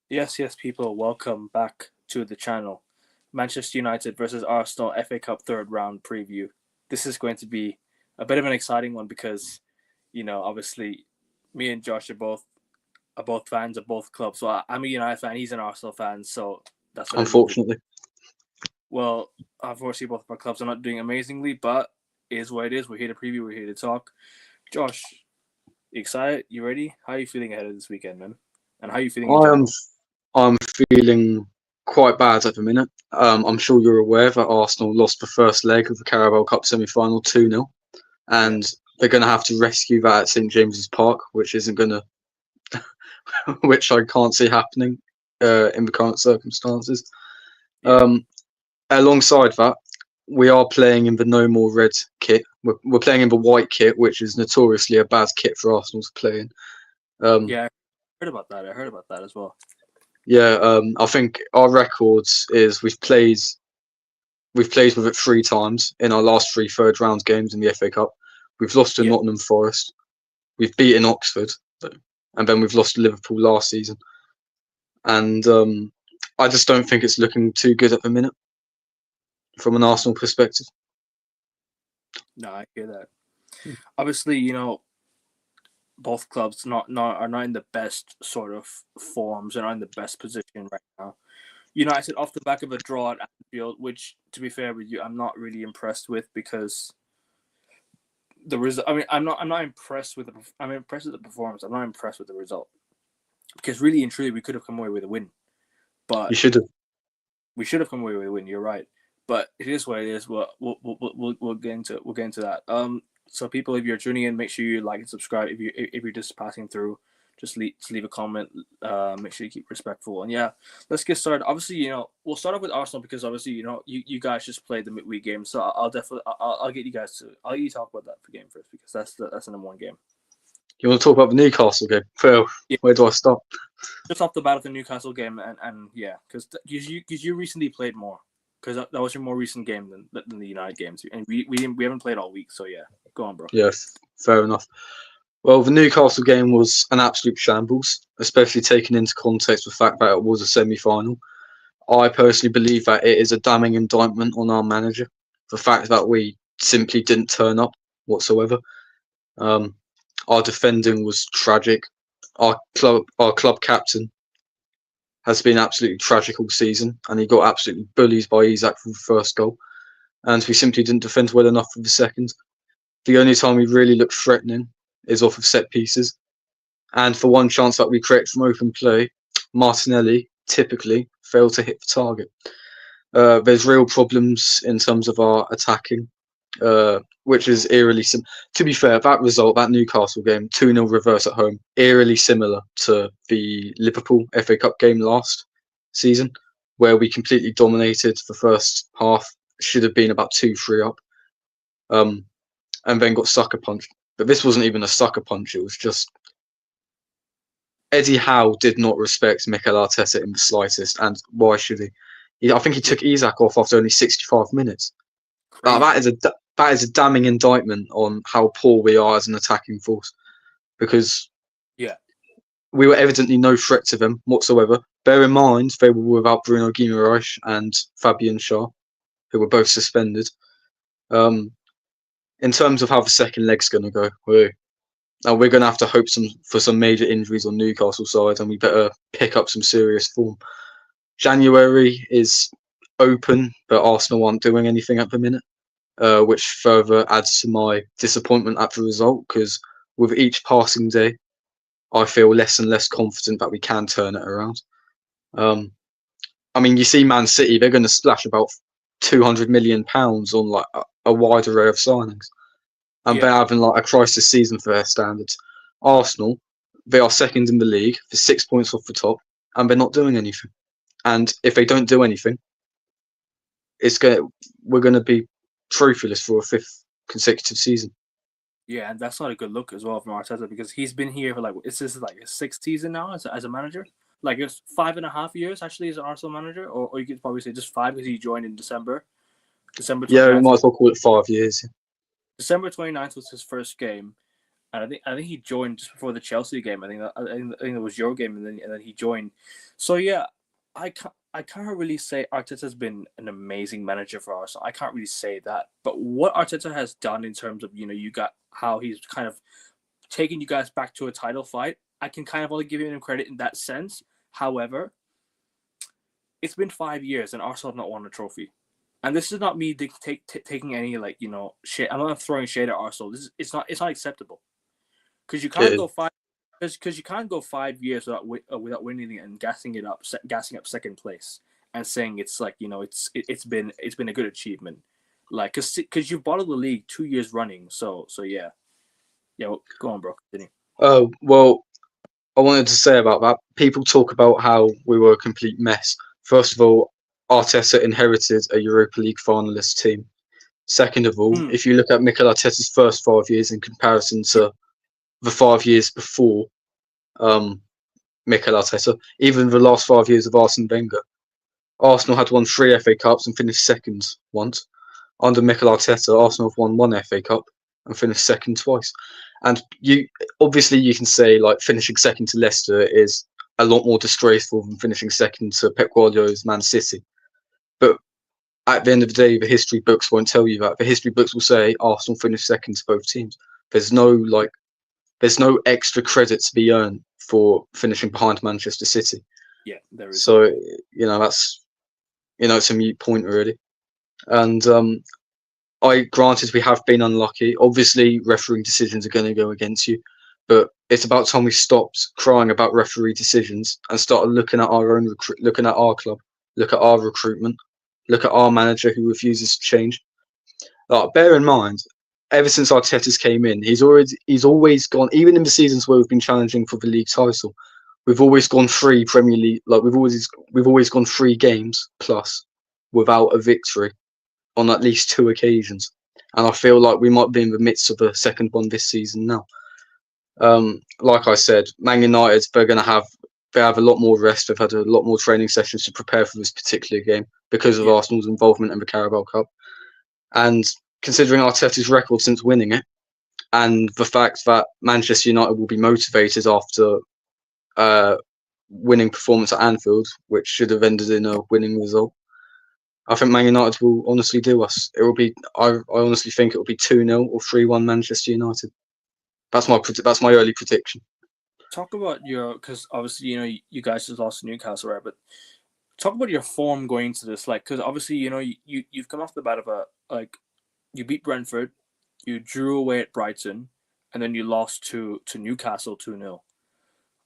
Yes, people, welcome back to the channel. Manchester United versus Arsenal FA Cup third round preview. This is going to be a bit of an exciting one because, obviously, me and Josh are both fans of both clubs. So I'm a United fan, he's an Arsenal fan, so that's what it will be. Unfortunately, Well, unfortunately, both of our clubs are not doing amazingly, but it is what it is. We're here to preview. We're here to talk. Josh, you excited? You ready? How are you feeling ahead of this weekend, man? And how are you feeling in I am general? I'm feeling quite bad at the minute. I'm sure you're aware that Arsenal lost the first leg of the Carabao Cup semi-final 2-0, Yeah. and they're going to have to rescue that at St James's Park, which isn't going to, which I can't see happening in the current circumstances. Yeah. Um, Alongside that, we are playing in the No More Red kit. We're playing in the white kit, which is notoriously a bad kit for Arsenal to play in. Um, Yeah. I heard about that. I heard about that as well. yeah, I think our records is we've played with it 3 times in our last three third round games in the FA Cup. We've lost to Yeah. Nottingham Forest. We've beaten Oxford, and then we've lost to Liverpool last season. And I just don't think it's looking too good at the minute from an Arsenal perspective. No, I hear that. Obviously, both clubs are not in the best sort of forms and are in the best position right now. United off the back of a draw at Anfield, which, to be fair with you, I'm not really impressed with because the result. I mean, I'm not impressed with I'm impressed with the performance. I'm not impressed with the result because really and truly we could have come away with a win, You but should have. we should have come away with a win. You're right, but it is what it is. We'll get into that. So people, if you're tuning in, make sure you like and subscribe. If you're just passing through, just leave a comment. Make sure you keep respectful. And yeah, let's get started. Obviously, we'll start off with Arsenal because obviously, you guys just played the midweek game. So I'll definitely I'll get you guys to I'll let you talk about that for game first because that's the number one game. You want to talk about the Newcastle game? Phil, Yeah, where do I start? just off the bat of the Newcastle game and yeah, because you recently played more because that was your more recent game than the United games, and we haven't played all week. So yeah, go on, bro. Yes, fair enough. Well, the Newcastle game was an absolute shambles, especially taking into context the fact that it was a semi-final. I personally believe that it is a damning indictment on our manager. The fact that we simply didn't turn up whatsoever. Um, our defending was tragic. Our club captain has been absolutely tragic all season, and he got absolutely bullied by Isak for the first goal. And we simply didn't defend well enough for the second. The only time we really looked threatening is off of set pieces. And for one chance that we create from open play, Martinelli typically failed to hit the target. There's real problems in terms of our attacking, which is eerily to be fair, that result, that Newcastle game, 2-0 reverse at home, eerily similar to the Liverpool FA Cup game last season, where we completely dominated the first half, should have been about 2-3 up, and then got sucker punched. But this wasn't even a sucker punch, it was just Eddie Howe did not respect Mikel Arteta in the slightest, and why should he? I think he took Isak off after only 65 minutes. That Crazy. is a damning indictment on how poor we are as an attacking force, because Yeah, we were evidently no threat to them whatsoever. Bear in mind they were without Bruno Guimaraes and Fabian Schär, who were both suspended. Um, in terms of how the second leg's going to go, we're going to have to hope for some major injuries on Newcastle side, and we better pick up some serious form. January is open, but Arsenal aren't doing anything at the minute, which further adds to my disappointment at the result, because with each passing day, I feel less and less confident that we can turn it around. Um, I mean, you see Man City, they're going to splash about £200 million on like a wide array of signings, and yeah, they're having like a crisis season for their standards. Arsenal, they are second in the league for 6 points off the top, and they're not doing anything. And if they don't do anything, we're going to be trophyless for a fifth consecutive season. yeah, and that's not a good look as well from Arteta because he's been here for this is like his sixth season now as a manager. Like it's 5.5 years actually as an Arsenal manager, or you could probably say just five because he joined in December Yeah, we 29th. might as well call it 5 years. December 29th was his first game. and I think he joined just before the Chelsea game. I think it was your game, and then he joined. So yeah, I can't really say Arteta's been an amazing manager for Arsenal. I can't really say that. But what Arteta has done in terms of you got how he's kind of taking you guys back to a title fight, I can kind of only give him credit in that sense. However, it's been 5 years and Arsenal have not won a trophy. And this is not me taking any shade. I'm not throwing shade at Arsenal. It's not acceptable because you can't It go is. five because you can't go 5 years without winning it and gassing up second place and saying it's it's been a good achievement, like because you've bottled the league 2 years running. So yeah. Well, go on, bro. Continue. Oh, well, I wanted to say about that. People talk about how we were a complete mess. First of all, Arteta inherited a Europa League finalist team. Second of all, Mm, if you look at Mikel Arteta's first 5 years in comparison to the 5 years before um, Mikel Arteta, even the last 5 years of Arsene Wenger, Arsenal had won 3 FA Cups and finished second once. Under Mikel Arteta, Arsenal have won 1 FA Cup and finished second twice. And you can say like finishing second to Leicester is a lot more disgraceful than finishing second to Pep Guardiola's Man City. But at the end of the day, the history books won't tell you that. The history books will say Arsenal finished second to both teams. There's no like, there's no extra credit to be earned for finishing behind Manchester City. yeah, there isn't. So that's it's a mute point already. And I granted we have been unlucky. Obviously, refereeing decisions are going to go against you, but it's about time we stopped crying about referee decisions and started looking at our own looking at our club, look at our recruitment, look at our manager who refuses to change. Like, bear in mind, ever since Arteta's came in, he's always gone. Even in the seasons where we've been challenging for the league title, we've always gone 3 Premier League. Like we've always gone 3 games plus without a victory on at least 2 occasions. And I feel like we might be in the midst of a second one this season now. Like I said, Man United, they have a lot more rest. They've had a lot more training sessions to prepare for this particular game because of Yeah, Arsenal's involvement in the Carabao Cup. And considering Arteta's record since winning it, and the fact that Manchester United will be motivated after winning performance at Anfield, which should have ended in a winning result, I think Man United will honestly do us. It will be. I honestly think it will be 2-0 or 3-1 Manchester United. That's my early prediction. talk about because obviously you guys just lost to Newcastle, right? But talk about your form going into this, like because obviously you've come off the bat of you beat Brentford, you drew away at Brighton, and then you lost to Newcastle 2-0.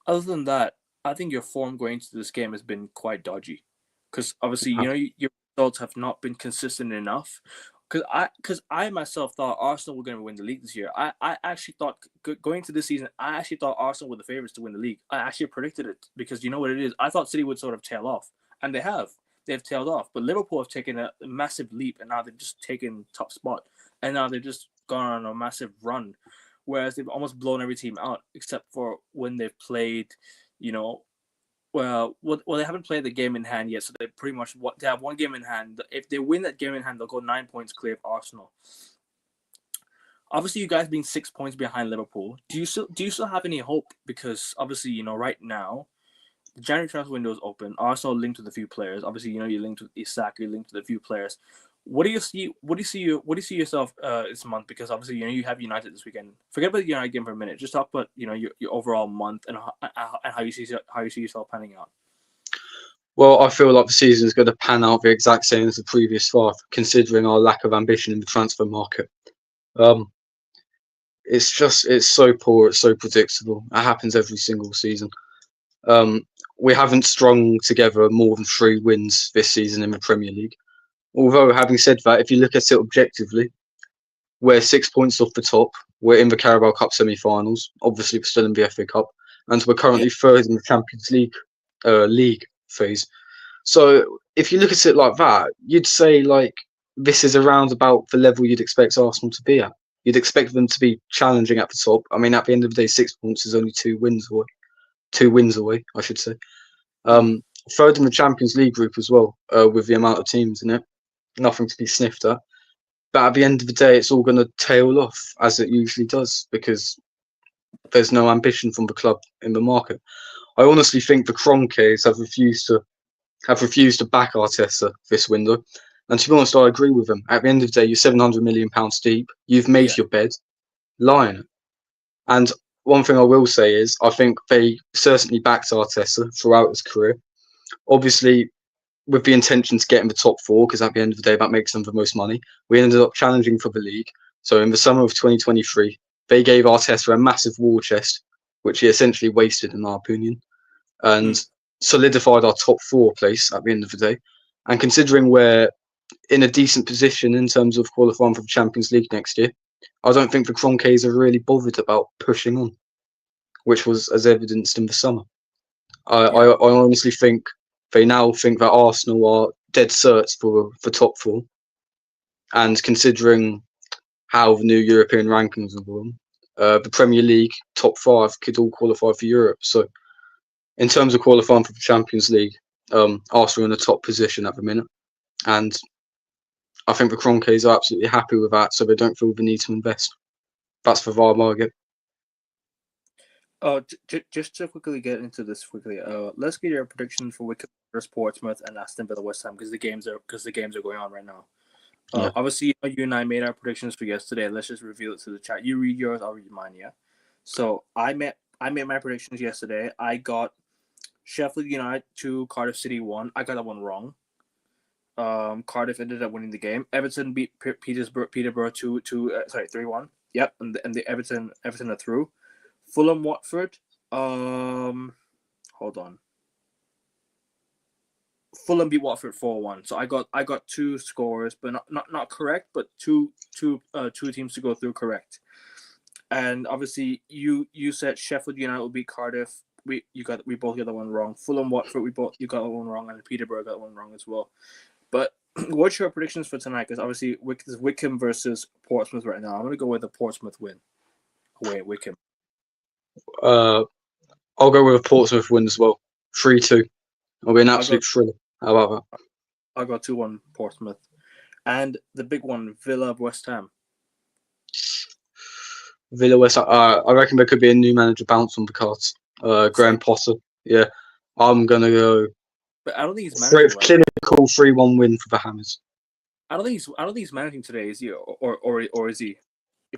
Other than that, I think your form going into this game has been quite dodgy, because obviously your results have not been consistent enough. Because I myself thought Arsenal were going to win the league this year. I actually thought going into this season, I actually thought Arsenal were the favorites to win the league. I actually predicted it because you know what it is. I thought City would sort of tail off, and they have. They've tailed off, but Liverpool have taken a massive leap, and now they've just taken top spot, and now they've just gone on a massive run, whereas they've almost blown every team out except for when they've played, you know, they haven't played the game in hand yet, so they pretty much they have one game in hand. If they win that game in hand, they'll go 9 points clear of Arsenal. Obviously, you guys being 6 points behind Liverpool, do you still have any hope? Because obviously, right now the January transfer window is open. Arsenal linked with a few players. Obviously, you're linked with Isak. You're linked with a few players. What do you see? What do you see? What do you see yourself this month? Because obviously, you have United this weekend. Forget about the United game for a minute. Just talk about your overall month and how you see yourself panning out. Well, I feel like the season is going to pan out the exact same as the previous 5, considering our lack of ambition in the transfer market. Um, it's so poor. It's so predictable. It happens every single season. Um, we haven't strung together more than 3 wins this season in the Premier League. Although, having said that, if you look at it objectively, we're 6 points off the top. We're in the Carabao Cup semi-finals. Obviously, we're still in the FA Cup, and we're currently third in the Champions League phase. So, if you look at it like that, you'd say like this is around about the level you'd expect Arsenal to be at. You'd expect them to be challenging at the top. I mean, at the end of the day, 6 points is only 2 wins away. 2 wins away, I should say. Mm. Third in the Champions League group as well, with the amount of teams in it. Nothing to be sniffed at. But at the end of the day, it's all going to tail off as it usually does because there's no ambition from the club in the market. I honestly think the Kroenkes have refused to back Arteta this window. And to be honest, I agree with them. At the end of the day, you're £700 million deep. You've made Yeah. your bed. Lie in it. And one thing I will say is, I think they certainly backed Arteta throughout his career. Obviously, with the intention to get in the top four, because at the end of the day, that makes them the most money. We ended up challenging for the league. So in the summer of 2023, they gave Arteta a massive war chest, which he essentially wasted, in our opinion, and solidified our top four place at the end of the day. And considering we're in a decent position in terms of qualifying for the Champions League next year, I don't think the Kroenkes are really bothered about pushing on, which was as evidenced in the summer. I honestly think they now think that Arsenal are dead certs for top four, and considering how the new European rankings are going, the Premier League top five could all qualify for Europe. So, in terms of qualifying for the Champions League, Arsenal are in the top position at the minute, and I think the Kroenkes are absolutely happy with that, so they don't feel the need to invest. That's the vibe I get. Just to quickly get into this quickly, let's get your predictions for Wycombe versus Portsmouth and Aston Villa West Ham, because the games are going on right now. Yeah. Obviously, you and I made our predictions for yesterday. Let's just reveal it to the chat. You read yours, I'll read mine. Yeah. So I made my predictions yesterday. I got Sheffield United 2, Cardiff City 1. I got that one wrong. Cardiff ended up winning the game. Everton beat Peterborough 3-1. Yep, and the Everton are through. Fulham Watford. Hold on. Fulham beat Watford 4-1. So I got two scores, but not correct, but two teams to go through correct. And obviously you said Sheffield United will beat Cardiff. We both got that one wrong. Fulham Watford, you got that one wrong, and Peterborough got one wrong as well. But what's your predictions for tonight? Because obviously it's Wycombe versus Portsmouth right now. I'm gonna go with the Portsmouth win. Away at Wycombe. I'll go with a Portsmouth win as well. 3-2. It'll be an absolute thriller. How about that? I'll go 2-1 Portsmouth. And the big one, Villa West Ham. Villa West Ham. I reckon there could be a new manager bounce on the cards. Graham Potter. Yeah. I'm going to go. But I don't think he's managing. Clinical 3-1 win for the Hammers. I don't think he's managing today, is he? Or is he?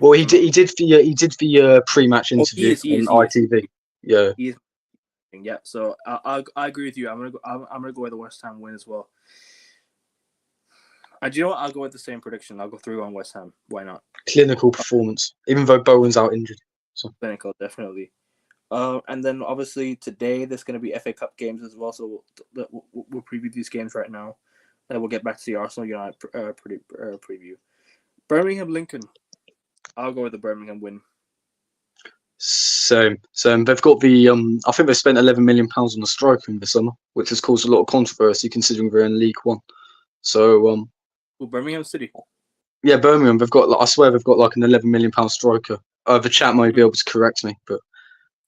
Well, he did the pre-match interview on ITV. Yeah. He is. Yeah. So I agree with you. I'm gonna go with the West Ham win as well. And do you know what? I'll go with the same prediction. I'll go 3-1 West Ham. Why not? Clinical performance, even though Bowen's out injured. So. Clinical, definitely. And then obviously today there's going to be FA Cup games as well. So we'll preview these games right now. And we'll get back to the Arsenal United preview. Birmingham Lincoln. I'll go with the Birmingham win. So they've got the I think they spent £11 million on the striker in the summer, which has caused a lot of controversy considering they're in League One. So Birmingham City. Yeah, Birmingham. I swear they've got like an £11 million striker. The chat might be able to correct me, but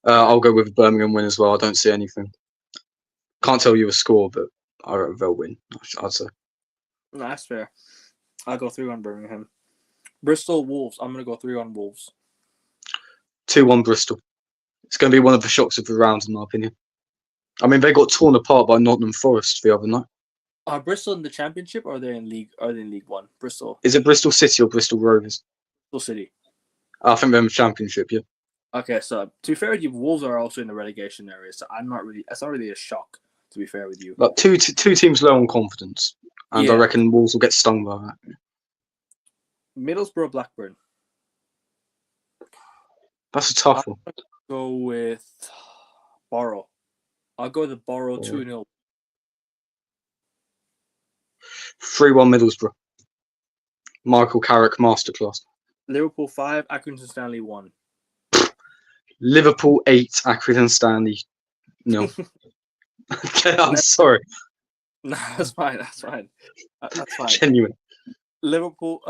I'll go with a Birmingham win as well. I don't see anything. Can't tell you a score, but they'll win. I'd say. No, that's fair. I'll go 3-1 Birmingham. Bristol Wolves. I'm gonna go 3-1 Wolves. 2-1 Bristol. It's going to be one of the shocks of the round, in my opinion. I mean, they got torn apart by Nottingham Forest the other night. Are Bristol in the Championship, or are they in League? Are they in League One? Bristol. Is it Bristol City or Bristol Rovers? Bristol City. I think they're in the Championship. Yeah. Okay, so to be fair with you, Wolves are also in the relegation area, so I'm not really. It's not really a shock. To be fair with you, like two teams low on confidence, and I reckon Wolves will get stung by that. Middlesbrough Blackburn. That's a tough one. Go with Borough. I'll go with the Borough 2-0. 3-1 Middlesbrough. Michael Carrick masterclass. Liverpool 5, Accrington Stanley 1. Liverpool 8, Accrington Stanley 0. Okay, I'm sorry. No, that's fine. That's fine. That's fine. Genuine. Liverpool.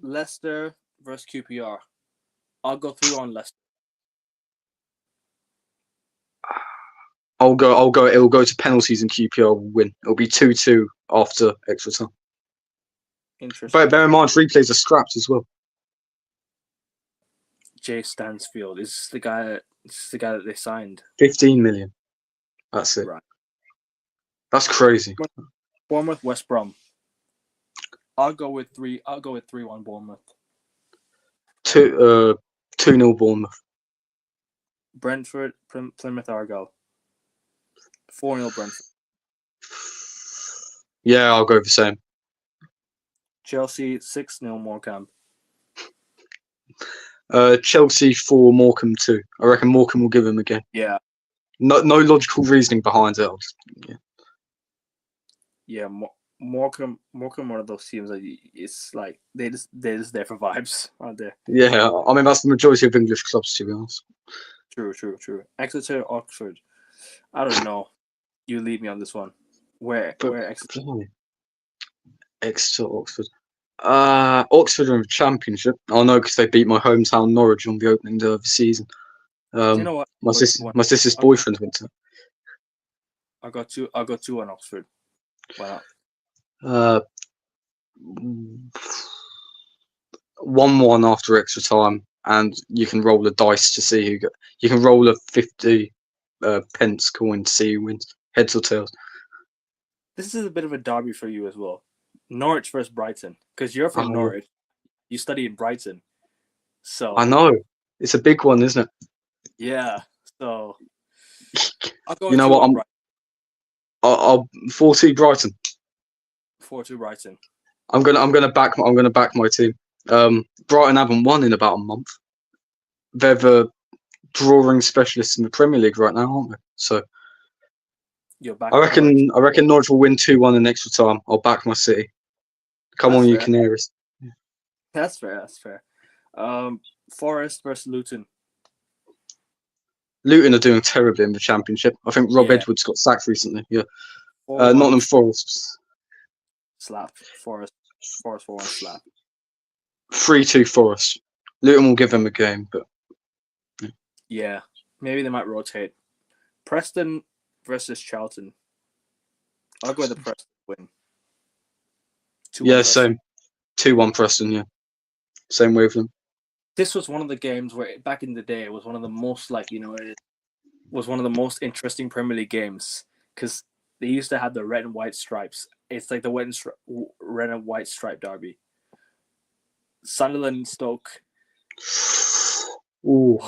Leicester versus QPR. I'll go 3-1 Leicester. I'll go. It'll go to penalties and QPR will win. It'll be 2-2 after extra time. Interesting. But bear in mind, replays are scrapped as well. Jay Stansfield. Is this the guy? Is this the guy that they signed? 15 million. That's it. Right. That's crazy. Bournemouth, West Brom. I'll go with 3-1 Bournemouth. 2-0 Bournemouth. Brentford, Plymouth Argyle. 4-0 Brentford. Yeah, I'll go the same. Chelsea 6-0 Morecambe. Chelsea 4, Morecambe 2. I reckon Morecambe will give them a game. Yeah. No logical reasoning behind it. Yeah, Morecambe, one of those teams that it's like they're just there for vibes, aren't they? Yeah, I mean that's the majority of English clubs, to be honest. True. Exeter, Oxford. I don't know. You lead me on this one. Where Exeter? Exeter, Oxford. Oxford are in the Championship. I know because they beat my hometown Norwich on the opening day of the season. Do you know what? My sister's boyfriend went to. I got two on Oxford. Why not? 1-1 after extra time, and you can roll a dice to see who. You can roll a 50 pence coin to see who wins, heads or tails. This is a bit of a derby for you as well. Norwich versus Brighton, because you're from Norwich. You study in Brighton, so I know it's a big one, isn't it? Yeah. So I'll go. You know what? I'll 4-2 Brighton. 4-2 Brighton. I'm gonna back my team. Brighton haven't won in about a month. They're the drawing specialists in the Premier League right now, aren't they? So You're back. I reckon Norwich will win 2-1 in extra time. I'll back my City. Come on, you Canaries. That's fair. Forest versus Luton. Luton are doing terribly in the Championship. I think Rob Edwards got sacked recently. Yeah. Nottingham Forest. Slap. Forest 4-1 slap. 3-2 Forest. Luton will give them a game, but yeah, maybe they might rotate. Preston versus Charlton. I'll go with the Preston win. 2-1 same. 2-1 Preston. Yeah, same with them. This was one of the games where back in the day it was one of the most it was one of the most interesting Premier League games because they used to have the red and white stripes. It's like the red and white stripe derby. Sunderland and Stoke. Ooh.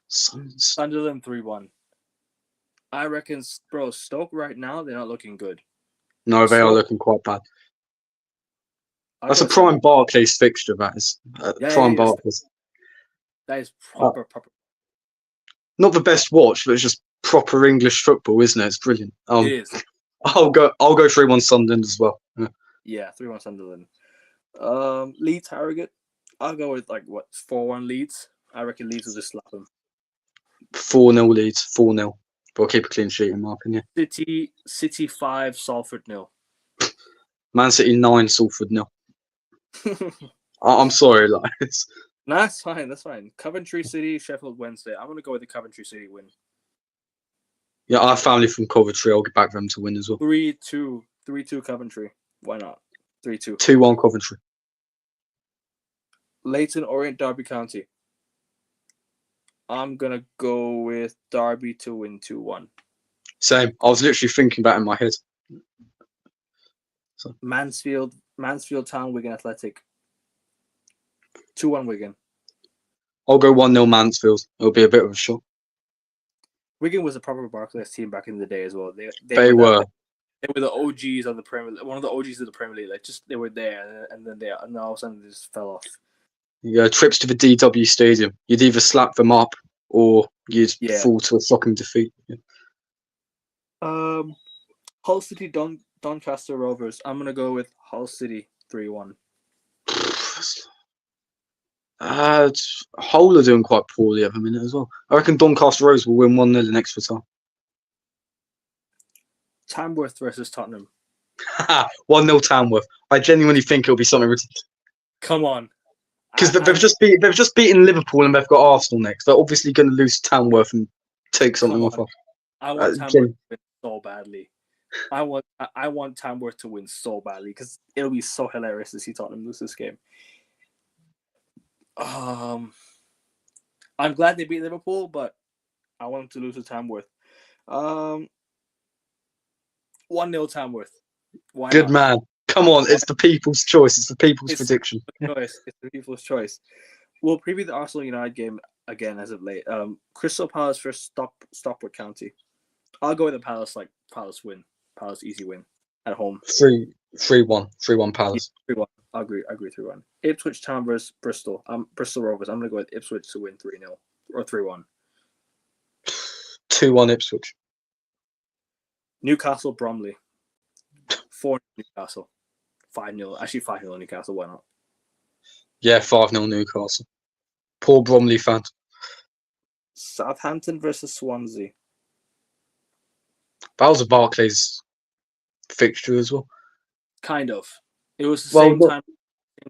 Sunderland 3-1. I reckon, bro, Stoke right now, they're not looking good. No, they are looking quite bad. That's a prime Barclays fixture, that is. Prime Barclays. That is proper. Not the best watch, but it's just proper English football, isn't it? It's brilliant. It is. I'll go 3-1 Sunderland as well. Yeah, 3-1 Sunderland. Leeds Harrogate. I'll go with 4-1 Leeds. I reckon Leeds will just slap them. 4-0 Leeds. 4-0. But I'll keep a clean sheet in my opinion. City 5, Salford 0. Man City 9, Salford 0. I'm sorry, No, that's fine. Coventry City, Sheffield Wednesday. I'm gonna go with the Coventry City win. Yeah, I have family from Coventry. I'll get back them to win as well. 3-2 Coventry. Why not? 3-2. 2-1 Coventry. Leyton Orient Derby County. I'm gonna go with Derby to win 2-1. Same. I was literally thinking that in my head. So. Mansfield Town, Wigan Athletic. 2-1 Wigan. I'll go 1-0 Mansfield. It'll be a bit of a shock. Wigan was a proper Barclays team back in the day as well. They were. They were the OGs of the Premier League. One of the OGs of the Premier League. They were there, and then all of a sudden they just fell off. Yeah, trips to the DW Stadium. You'd either slap them up or you'd fall to a shocking defeat. Yeah. Hull City Doncaster Rovers. I'm gonna go with Hull City 3-1. Hull are doing quite poorly at the minute as well. I reckon Doncaster Rovers will win 1-0 in extra time. Tamworth versus Tottenham. 1-0 Tamworth. I genuinely think it'll be something ridiculous. Come on. Because they've just beaten Liverpool and they've got Arsenal next. They're obviously going to lose to Tamworth and take something off. I want Tamworth to win so badly. I want Tamworth to win so badly because it'll be so hilarious to see Tottenham lose this game. I'm glad they beat Liverpool, but I want them to lose to Tamworth. 1-0 Tamworth. Why Good not? man. Come on, Why? it's the people's choice. It's the people's It's prediction. the choice. It's the people's choice. We'll preview the Arsenal United game again as of late. Crystal Palace versus Stockport County. I'll go with the Palace. Like Palace win. Palace easy win at home. 3-1. 3-1 Yeah, Palace. 3-1. I agree. 3-1. Ipswich Town versus Bristol. Bristol Rovers. I'm gonna go with Ipswich to win 3-0 or 3-1. 2-1 Ipswich. Newcastle Bromley. 4 Newcastle. 5-0. Actually 5-0 Newcastle. Why not? Yeah, 5-0 Newcastle. Poor Bromley fan. Southampton versus Swansea. That was a Barclays fixture as well. Kind of. It was the Well, same look, time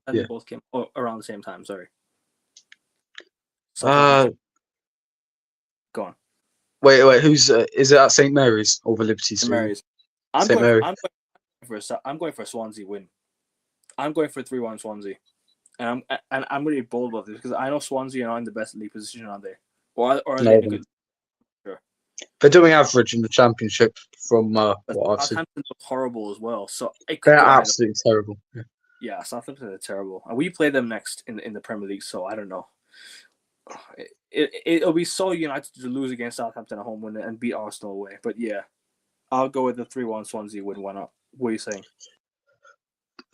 yeah. they both came around the same time. Sorry. Uh, Go on. wait. Who's is it at St Mary's or the Liberty St. Stadium? Mary's. I'm St. going. Mary. I'm going for a Swansea win. I'm going for 3-1 Swansea, and I'm really bold about this because I know Swansea are not in the best league position, are they? Or are they No, in a good? Sure. they're doing average in the Championship from what I've seen. Southampton look horrible as well, so it could They're go either. absolutely terrible. Yeah. Yeah, Southampton are terrible, and we play them next in the Premier League, so I don't know. It'll be so United to lose against Southampton at home and beat Arsenal away, but yeah, I'll go with the 3-1 Swansea win. Why not? What are you saying?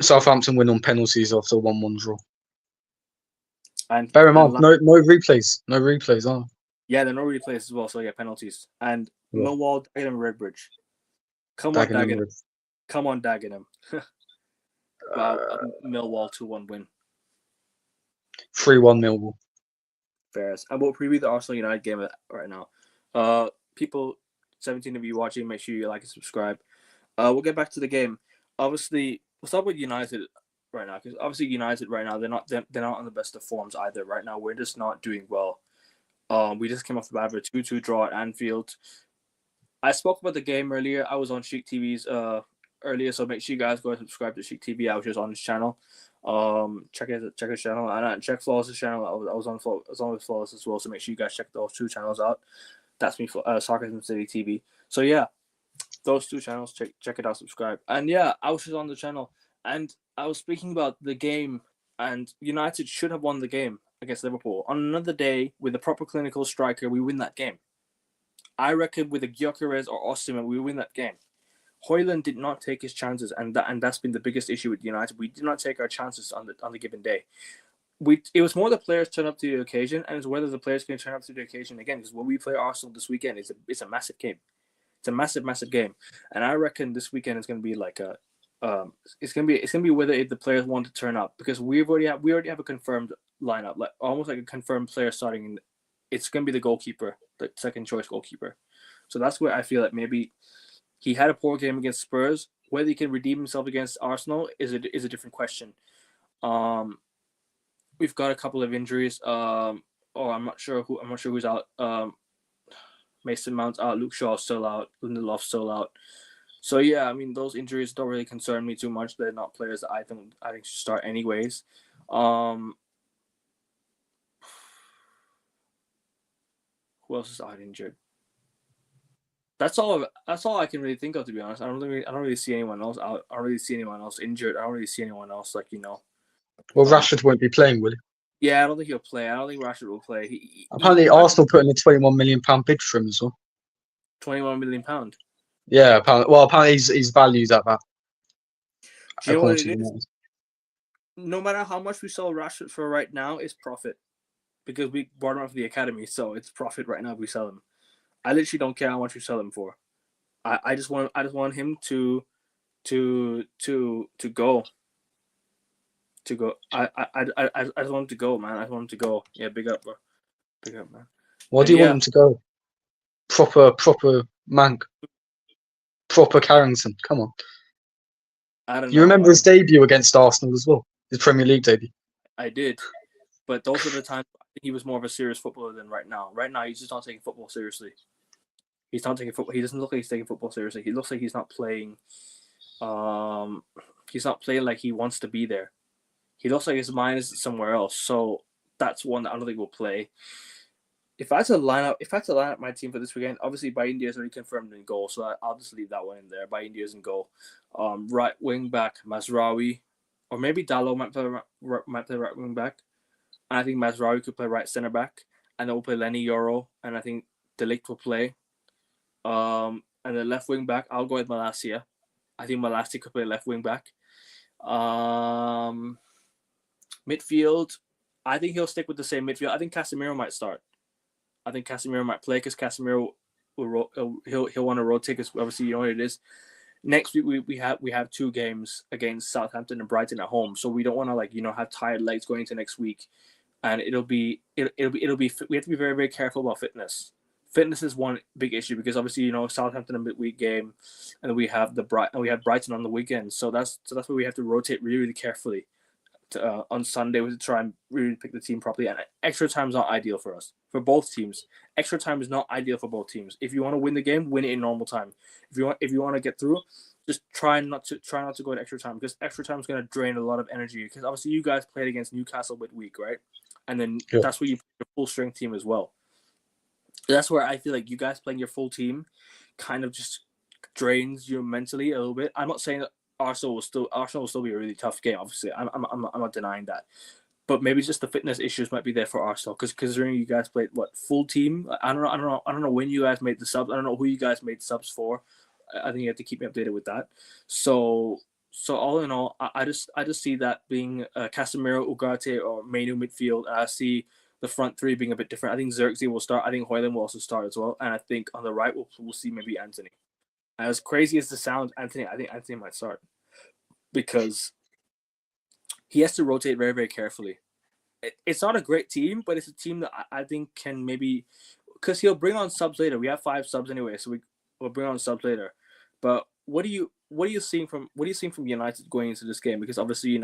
Southampton win on penalties after a 1-1 draw. And Bear in mind, no replays. No replays, are there? Yeah, there are no replays as well, so yeah, penalties. And Yeah. Millwall, Dagenham, Redbridge. Come on, Dagenham. Dagenham. Come on, Dagenham. Millwall 2-1 win. 3-1 Millwall. Fairs. And we'll preview the Arsenal United game right now. People, 17 of you watching, make sure you like and subscribe. We'll get back to the game. Obviously, we'll start with United right now because obviously United right now they're not on the best of forms either. Right now, we're just not doing well. We just came off the bat of a 2-2 draw at Anfield. I spoke about the game earlier. I was on Sheik TV's earlier, so make sure you guys go and subscribe to Sheik TV. I was just on his channel. Check his channel and check Flawless' channel. I was on with Flawless as well, so make sure you guys check those two channels out. That's me for Sarcasm City TV. So yeah, those two channels, check it out, subscribe. And yeah, I was just on the channel and I was speaking about the game, and United should have won the game against Liverpool. On another day, with a proper clinical striker, we win that game. I reckon with a Gyökeres or Osimhen, we win that game. Højlund did not take his chances, and that's been the biggest issue with United. We did not take our chances on the given day. It was more the players turn up to the occasion, and it's whether the players can turn up to the occasion again. Because when we play Arsenal this weekend, it's a massive game. It's a massive game, and I reckon this weekend is going to be like a it's gonna be whether if the players want to turn up, because we already have a confirmed lineup, like almost like a confirmed player starting in. It's gonna be the goalkeeper, the second choice goalkeeper. So that's where I feel that maybe he had a poor game against Spurs. Whether he can redeem himself against Arsenal is a different question. We've got a couple of injuries. I'm not sure who's out. Mason Mount's out. Luke Shaw's still out. Lindelof's still out. So yeah, I mean those injuries don't really concern me too much. They're not players that I think should start anyways. Who else is out injured? That's all I can really think of, to be honest. I don't really see anyone else out. I don't really see anyone else injured. I don't really see anyone else Well, Rashford won't be playing, will he? Yeah, I don't think he'll play. I don't think Rashford will play. Apparently, Arsenal put in a £21 million bid for him as well. £21 million. Yeah, apparently he's valued at that. Do you know what it is? No matter how much we sell Rashford for right now, it's profit, because we brought him up for the academy, so it's profit right now if we sell him. I literally don't care how much we sell him for. I just want him to go. To go. I just want him to go, man. I just want him to go. Yeah, big up, bro. Big up, man. Why do you want him to go? Proper Mank. Proper Carrington. Come on. I don't know. You remember his debut against Arsenal as well? His Premier League debut. I did. But those are the times he was more of a serious footballer than right now. Right now, he's just not taking football seriously. He's not taking football. He doesn't look like he's taking football seriously. He looks like he's not playing. He's not playing like he wants to be there. He looks like his mind is somewhere else. So that's one that I don't think will play. If I had to line up my team for this weekend, obviously Baindi is already confirmed in goal, so I'll just leave that one in there. Baindi is in goal. Right wing back Mazraoui, or maybe Dalot might play right wing back. And I think Mazraoui could play right center back, and then we'll play Lenny Yoro, and I think De Ligt will play. And the left wing back, I'll go with Malacia. I think Malacia could play left wing back. Midfield, I think he'll stick with the same midfield. I think Casemiro might start. I think Casemiro might play because Casemiro he'll want to rotate because obviously you know what it is. Next week we have 2 games against Southampton and Brighton at home, so we don't want to have tired legs going into next week, and it'll be we have to be very, very careful about fitness. Fitness is one big issue because obviously Southampton a midweek game, and we have Brighton on the weekend, so that's why we have to rotate really, really carefully. On Sunday to try and really pick the team properly, and extra time is not ideal for us, for both teams. Extra time is not ideal for both teams. If you want to win the game, win it in normal time. If you want to get through, just try not to go to extra time, because extra time is going to drain a lot of energy, because obviously you guys played against Newcastle midweek, right? And then that's where you play your full strength team as well. That's where I feel like you guys playing your full team kind of just drains you mentally a little bit. I'm not saying that Arsenal will still be a really tough game. Obviously, I'm not denying that, but maybe just the fitness issues might be there for Arsenal, because considering you guys played full team. I don't know when you guys made the subs. I don't know who you guys made subs for. I think you have to keep me updated with that. So all in all, I just see that being Casemiro, Ugarte, or Mainu midfield. And I see the front 3 being a bit different. I think Xerxes will start. I think Højlund will also start as well. And I think on the right we'll see maybe Anthony. As crazy as the sound, I think Anthony might start, because he has to rotate very, very carefully. It's not a great team, but it's a team that I think can maybe, because he'll bring on subs later. We have 5 subs anyway, so we'll bring on subs later. But what are you seeing from United going into this game? Because obviously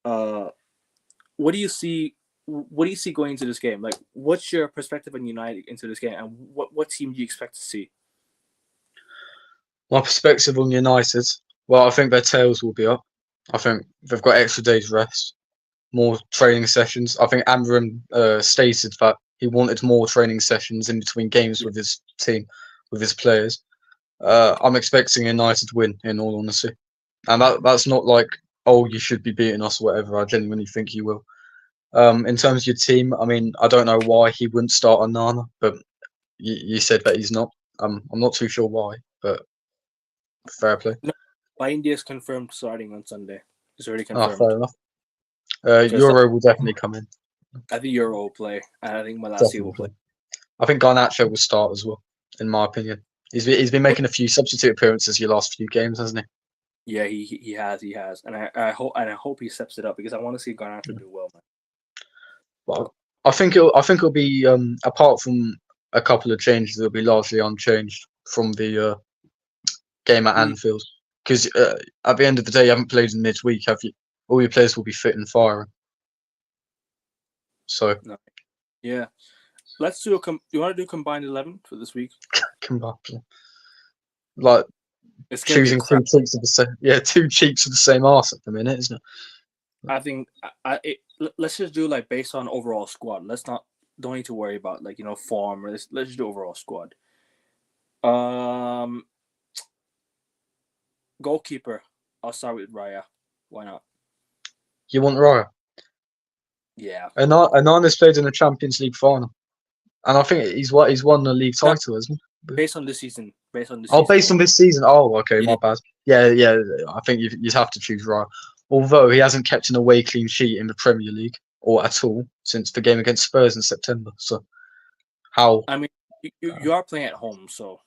what do you see going into this game? Like, what's your perspective on United into this game, and what team do you expect to see? My perspective on United, well, I think their tails will be up. I think they've got extra days rest, more training sessions. I think Amorim stated that he wanted more training sessions in between games with his team, with his players. I'm expecting United to win, in all honesty. And that's not like, oh, you should be beating us or whatever. I genuinely think you will. In terms of your team, I mean, I don't know why he wouldn't start Onana, but you said that he's not. I'm not too sure why, but fair play. No, India is confirmed starting on Sunday. It's already Oh, confirmed. fair enough. Euro will definitely come in. I think Euro will play, and I think Malacia will play. I think Garnacho will start as well, in my opinion. He's been making a few substitute appearances your last few games, hasn't he? Yeah, he has, and I hope he steps it up, because I want to see Garnacho do well, man. Well, I think it'll be apart from a couple of changes, it'll be largely unchanged from the game at Anfield, because at the end of the day, you haven't played in midweek, have you? All your players will be fit and firing. So no. Yeah, let's do you want to do combined 11 for this week? Combined, like it's choosing 2 cheeks of the same. Yeah, 2 cheeks of the same arse at the minute, isn't it? I think let's just do based on overall squad. Don't need to worry about form, or let's just do overall squad. Goalkeeper, I'll start with Raya. Why not? You want Raya? Yeah. Anana's played in the Champions League final, and I think he's won the league title, isn't he? Based on this season. Based on this season. Oh, okay, yeah. My bad. Yeah. I think you'd have to choose Raya, although he hasn't kept an away clean sheet in the Premier League or at all since the game against Spurs in September. So, how? I mean, you are playing at home, so.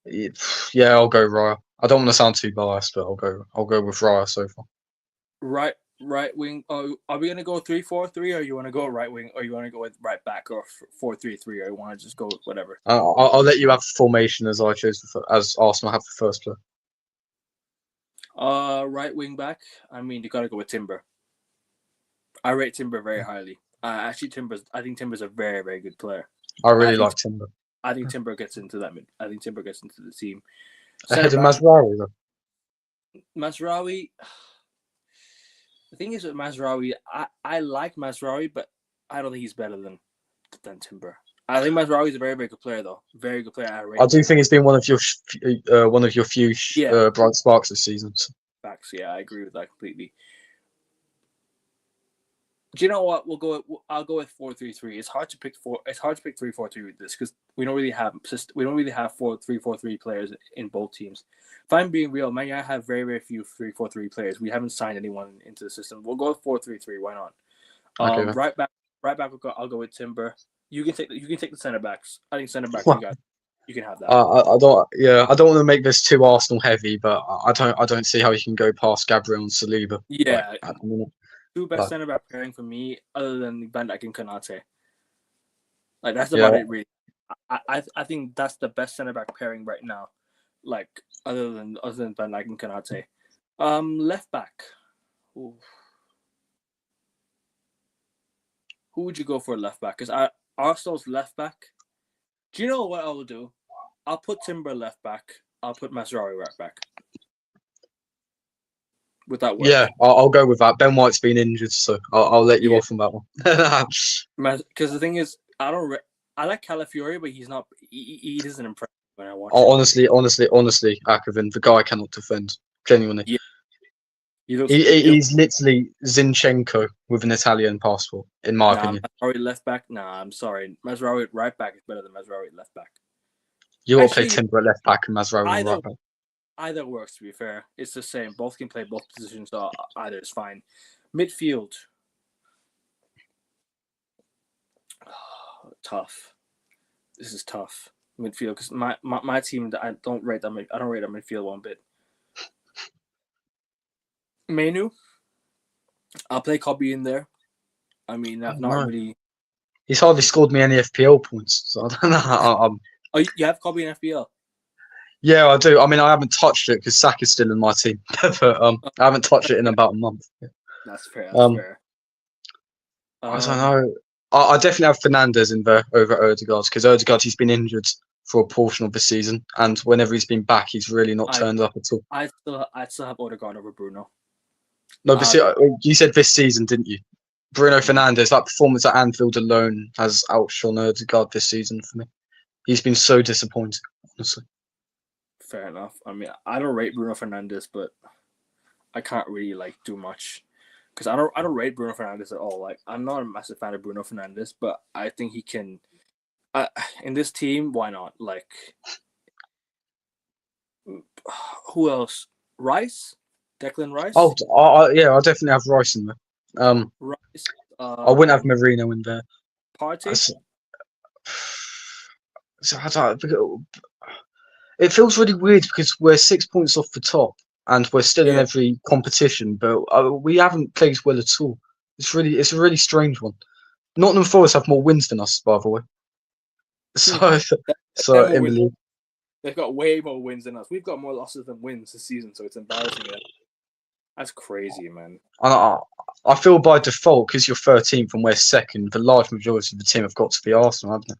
Yeah, I'll go Raya. I don't want to sound too biased, but I'll go with Raya so far. Right wing. Are we gonna go 3-4-3, or you want to go right wing, or you want to go with right back, or 4-3-3, or you want to just go with whatever? I'll let you have the formation as I chose as Arsenal have the first player. Right wing back. I mean, you gotta go with Timber. I rate Timber very highly. I think Timber's a very, very good player. I really like Timber. I think Timber gets into that. I think Timber gets into the team. Ahead of Mazraoui, though. Mazraoui. The thing is with Mazraoui, I like Mazraoui, but I don't think he's better than Timber. I think Mazraoui is a very, very good player, though. Very good player. I do think it's been one of your few Yeah. bright sparks this season. So. Facts. Yeah, I agree with that completely. Do you know what? I'll go with 4-3-3. It's hard to pick 3-4-3 with this because we don't really have 4-3-4-3 players in both teams. If I'm being real, Man United have very, very few 3-4-3 players. We haven't signed anyone into the system. We'll go with 4-3-3. Why not? Okay, right back. I'll go with Timber. You can take the center backs. I think center backs. You can have that. I don't. Yeah, I don't want to make this too Arsenal heavy, but I don't see how you can go past Gabriel and Saliba. Yeah. At the minute. Two best center back pairing for me, other than Van Dijk and Konate. Like that's about it, really. I think that's the best center back pairing right now. Like other than Van Dijk and Konate. Left back. Ooh. Who would you go for left back? Because Arsenal's left back. Do you know what I'll do? I'll put Timber left back. I'll put Mazraoui right back. Would that work? Yeah, I'll go with that. Ben White's been injured, so I'll let you off on that one. Because the thing is, I like Calafiori, but he's not. He doesn't impress me when I watch. Honestly, Akovian, the guy cannot defend. Genuinely, yeah. He's literally Zinchenko with an Italian passport, in my opinion. Mazraoui left back. Nah, I'm sorry. Mazraoui right back is better than Mazraoui left back. You got to play Timber at left back and Mazraoui right back. Either works, to be fair. It's the same. Both can play both positions, so either is fine. Midfield. Tough. This is tough. Midfield, because my team, I don't rate that midfield one bit. Menu. I'll play Kobe in there. I mean, I've not really. He's hardly scored me any FPL points, so I don't know. Oh, you have Kobe in FPL? Yeah, I do. I mean, I haven't touched it because Saka's still in my team, but I haven't touched it in about a month. Yeah. That's fair. That's fair. I don't know. I definitely have Fernandes in there over Odegaard because Odegaard, he's been injured for a portion of the season, and whenever he's been back, he's really not turned up at all. I still have Odegaard over Bruno. No, but you said this season, didn't you? Bruno Fernandes, that performance at Anfield alone has outshone Odegaard this season for me. He's been so disappointing, honestly. Fair enough. I mean, I don't rate Bruno Fernandes, but I can't really do much because I don't rate Bruno Fernandes at all. Like, I'm not a massive fan of Bruno Fernandes, but I think he can. In this team, why not? Like, who else? Rice, Declan Rice. Oh, yeah, I definitely have Rice in there. Rice. I wouldn't have Marino in there. Partey. So I don't. It feels really weird because we're 6 points off the top and we're still in every competition, but we haven't played well at all. It's a really strange one. Nottingham Forest have more wins than us, by the way. So in the league, they've got way more wins than us. We've got more losses than wins this season, so it's embarrassing. That's crazy, man. I feel by default because you're 13th and we're second. The large majority of the team have got to be Arsenal, haven't they?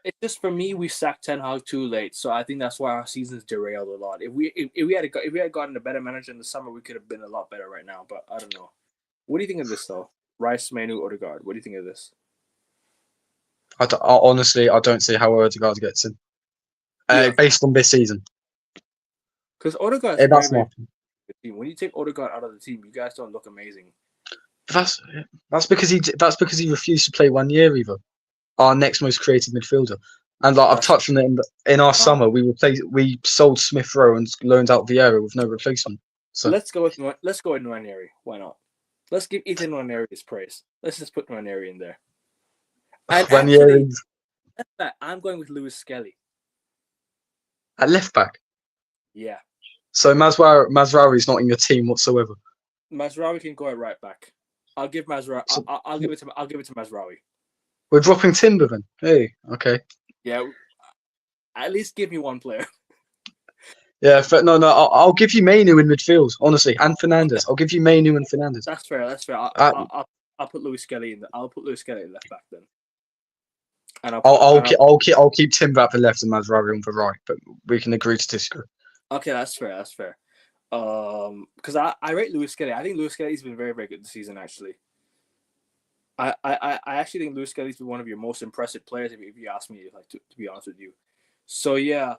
It's just for me, we sacked Ten Hag too late, so I think that's why our season's derailed a lot. If we had gotten a better manager in the summer, we could have been a lot better right now. But I don't know. What do you think of this though? Rice, Manu, Odegaard. What do you think of this? Honestly, I don't see how Odegaard gets in based on this season. Because Odegaard, when you take Odegaard out of the team, you guys don't look amazing. That's because he refused to play 1 year either. Our next most creative midfielder, and I've touched on it in our summer. We sold Smith Rowe and loaned out Vieira with no replacement. So let's go with Nwaneri. Why not? Let's give Ethan Nwaneri his praise. Let's just put Nwaneri in there. And actually, I'm going with Lewis Skelly at left back. Yeah. So Mazraoui is not in your team whatsoever. Mazraoui can go at right back. I'll give Mazraoui. I'll give it to Mazraoui. We're dropping Timber then. Hey, okay. Yeah, at least give me one player. Yeah, no. I'll give you Manu in midfield, honestly, and Fernandes. I'll give you Manu and Fernandes. That's fair. I'll put Lewis Skelly in. I'll put Lewis Skelly left back then. And I'll keep Timber at the left and Mazraoui on the right, but we can agree to disagree. Okay, that's fair. Because I rate Lewis Kelly. I think Lewis Kelly's been very, very good this season, actually. I actually think Lewis Kelly's been one of your most impressive players, if you ask me, like to be honest with you. So yeah,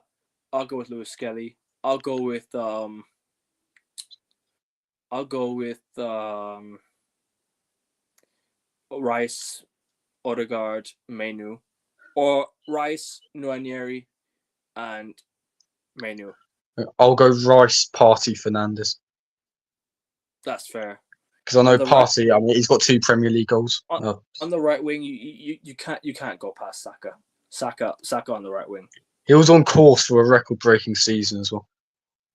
I'll go with Lewis Kelly. I'll go with Rice, Odegaard, Mainu, or Rice, Nwaneri, and Mainu. I'll go Rice, Partey, Fernandes. That's fair. Because I know On the Partey, I mean, he's got 2 Premier League goals. On the right wing, you can't go past Saka. Saka on the right wing. He was on course for a record-breaking season as well,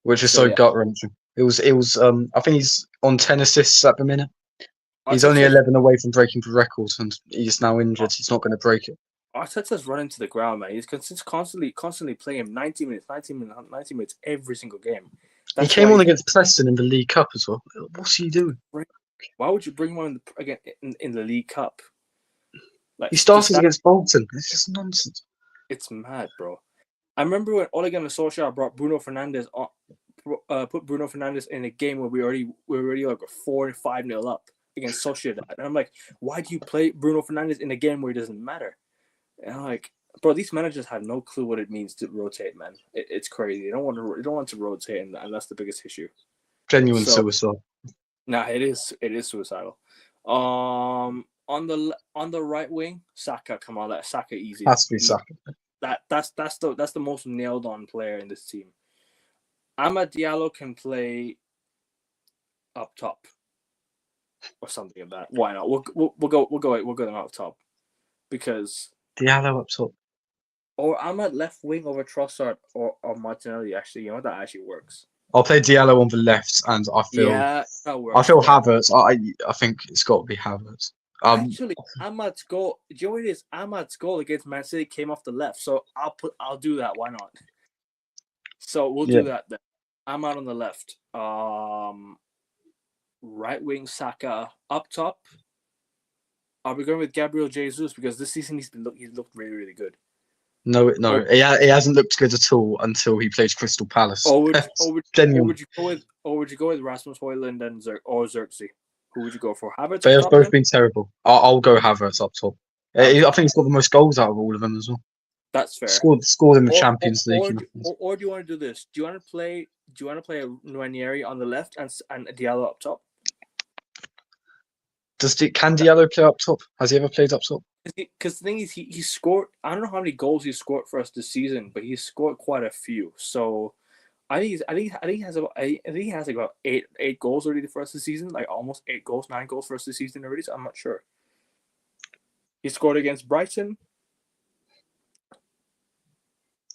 which is so yeah. gut-wrenching. It was. I think he's on 10 assists at the minute. He's only Arteta's- 11 away from breaking the record, and he's now injured. He's not going to break it. Arteta's running to the ground, man. He's constantly playing him 90 minutes every single game. He came on against Preston in the League Cup as well. What's he doing? Why would you bring him on again in the League Cup? Like He started against Bolton. It's just nonsense. It's mad, bro. I remember when Ole Gunnar Solskjaer brought Bruno Fernandes on, put Bruno Fernandes in a game where we were already like 4-5-0 up against Sociedad, and I'm like, why do you play Bruno Fernandes in a game where it doesn't matter? And I'm like, bro, these managers have no clue what it means to rotate, man. It's crazy. They don't want to rotate, and that's the biggest issue. Genuine suicide. Nah, it is suicidal. On the right wing, Saka. Come on, let Saka easy. Has to be Saka. That's the most nailed on player in this team. Amad Diallo can play up top or something like that. Why not? We'll go up top because Diallo up top. Or Amad left wing over Trossard or Martinelli. Actually, you know that actually works. I'll play Diallo on the left, and I feel that works. I feel Havertz. I think it's got to be Havertz. Actually, Ahmad's goal. Do you know what it is? Ahmad's goal against Man City came off the left, so I'll do that. Why not? So we'll do that then. Ahmad on the left. Right wing Saka up top. Are we going with Gabriel Jesus because this season he's looked really, really good. No, he hasn't looked good at all until he plays Crystal Palace. Or would you go with Rasmus Højlund and Xerxes? Who would you go for? Havertz? They have both been terrible. I'll go Havertz up top. I think he's got the most goals out of all of them as well. That's fair. Scored in the Champions League. Or do you want to do this? Do you want to play Nwaneri on the left and Diallo up top? Can Diallo play up top? Has he ever played up top? Because the thing is, he scored. I don't know how many goals he scored for us this season, but he scored quite a few. So I think he has about eight goals already for us this season. Like almost 9 goals for us this season already. So I'm not sure. He scored against Brighton.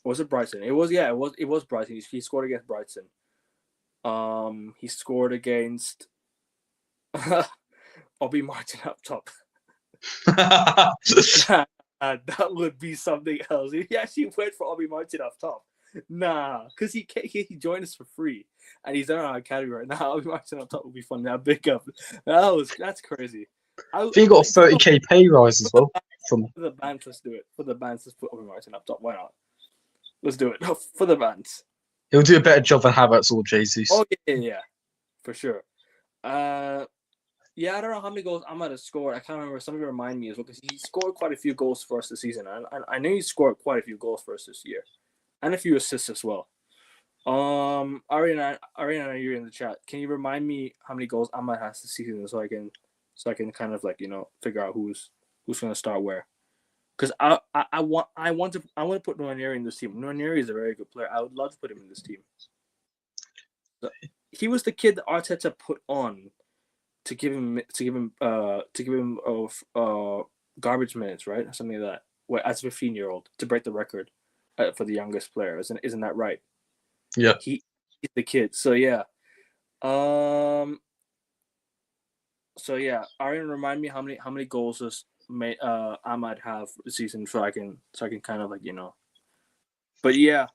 Was it Brighton? It was Brighton. He scored against Brighton. He scored against Obi Martin up top. That would be something else. He actually went for Obi Martin up top. Nah, because he joined us for free, and he's in our academy right now. Obi Martin up top would be fun. Now big up. That's crazy. He got a 30k pay rise as well. For the bands, let's do it. For the bands, let's put Obi Martin up top. Why not? Let's do it for the bands. He'll do a better job than Havertz or Jesus. Oh yeah, for sure. Yeah, I don't know how many goals Ahmad has scored. I can't remember. Some of you remind me as well because he scored quite a few goals for us this season, and I know he scored quite a few goals for us this year, and a few assists as well. Ariana, you're in the chat. Can you remind me how many goals Ahmad has this season so I can kind of figure out who's going to start where? Because I want to put Nwaneri in this team. Nwaneri is a very good player. I would love to put him in this team. So, he was the kid that Arteta put on to give him garbage minutes, right? Something like that. Well, as a 15-year-old to break the record for the youngest player. Isn't that right? Yeah. He's the kid. So yeah. So yeah. Arian, remind me how many goals does Ahmad have this season so I can kind of But yeah.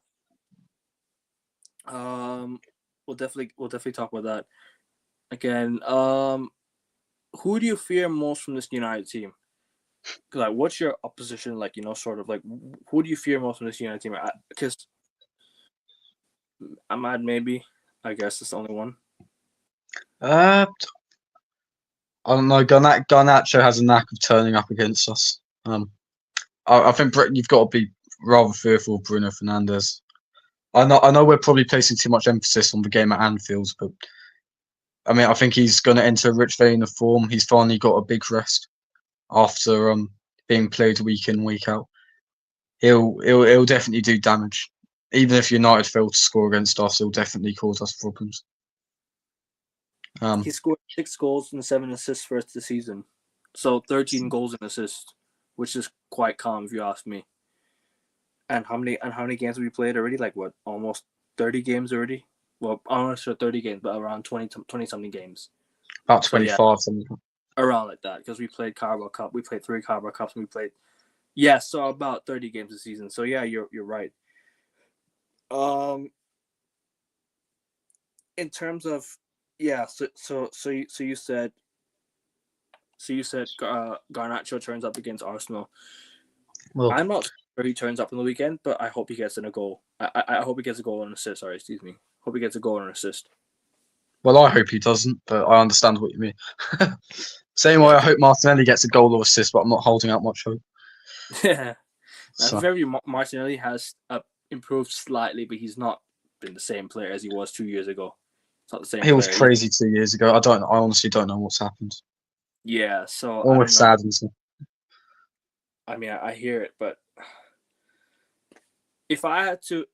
We'll definitely talk about that. Again, who do you fear most from this United team? Like, what's your opposition like? Sort of like, who do you fear most from this United team? Because Ahmad maybe, I guess it's the only one. I don't know. Garnacho has a knack of turning up against us. I think you've got to be rather fearful of Bruno Fernandes. I know we're probably placing too much emphasis on the game at Anfield, but I mean, I think he's going to enter a rich vein of form. He's finally got a big rest after being played week in, week out. He'll definitely do damage. Even if United fail to score against us, he'll definitely cause us problems. He scored 6 goals and 7 assists for the season, so 13 goals and assists, which is quite calm if you ask me. And how many games have we played already? Like what? Almost 30 games already. Well, I'm not sure 30 games, but around 20 something games. About 25 something. Around like that, because we played Carabao Cup, we played 3 Carabao Cups, and we played so about 30 games a season. So yeah, you're right. In terms of so you said Garnacho turns up against Arsenal. Well, I'm not sure he turns up on the weekend, but I hope he gets in a goal. I hope he gets a goal and an assist. Sorry, excuse me. Hope he gets a goal and an assist. well, I hope he doesn't, but I understand what you mean. Same way, I hope Martinelli gets a goal or assist, but I'm not holding out much hope. Yeah, So, Martinelli has improved slightly, but he's not been the same player as he was 2 years ago. It's not the same. he was player. crazy 2 years ago. I honestly don't know what's happened. Yeah, so Almost I don't know. saddens me. I mean, I hear it, but if I had to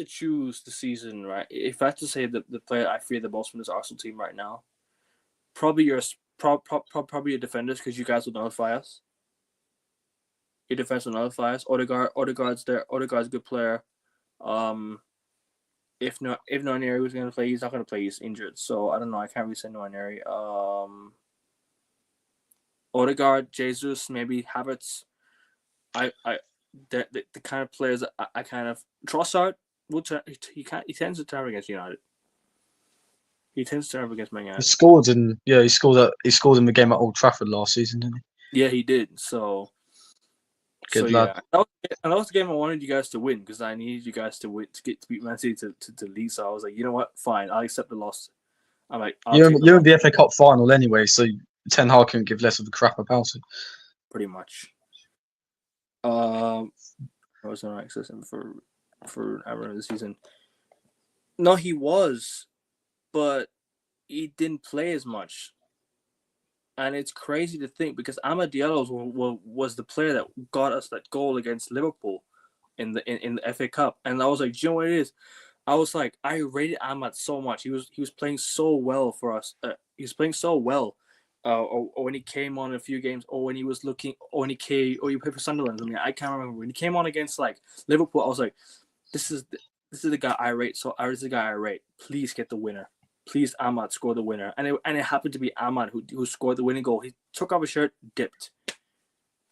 choose the season, right? If I had to say the player I fear the most from this Arsenal team right now, probably your defenders, because you guys will notify us. Your defense will notify us. Odegaard's there. Odegaard's a good player. If Nwaneri was going to play, he's not going to play. He's injured, so I don't know. I can't really say Nwaneri. Odegaard, Jesus, maybe Havertz. The kind of players that I kind of Trossard he tends to turn against United. He tends to turn against Man United. He scored in the game at Old Trafford last season, didn't he? Yeah, he did. So Good lad. yeah, that was the game I wanted you guys to win, because I needed you guys to win to beat Man City to lead. So I was like, you know what, fine, I'll accept the loss. I'm like, You're in the FA Cup final anyway, so Ten Hag couldn't give less of a crap about it. Pretty much. I was not accessing for Everton this season. No, he was, but he didn't play as much. And it's crazy to think, because Amad Diallo was the player that got us that goal against Liverpool in the FA Cup. And I was like, do you know what it is? I was like, I rated Amad so much. He was playing so well for us. He was playing so well. Or when he came on a few games, or when he was looking, or when he came, or he played for Sunderland. I mean, I can't remember when he came on against like Liverpool. I was like, this is the guy I rate. So this is the guy I rate. Please get the winner. Please, Amad, score the winner. And it happened to be Amad who scored the winning goal. He took off his shirt, dipped,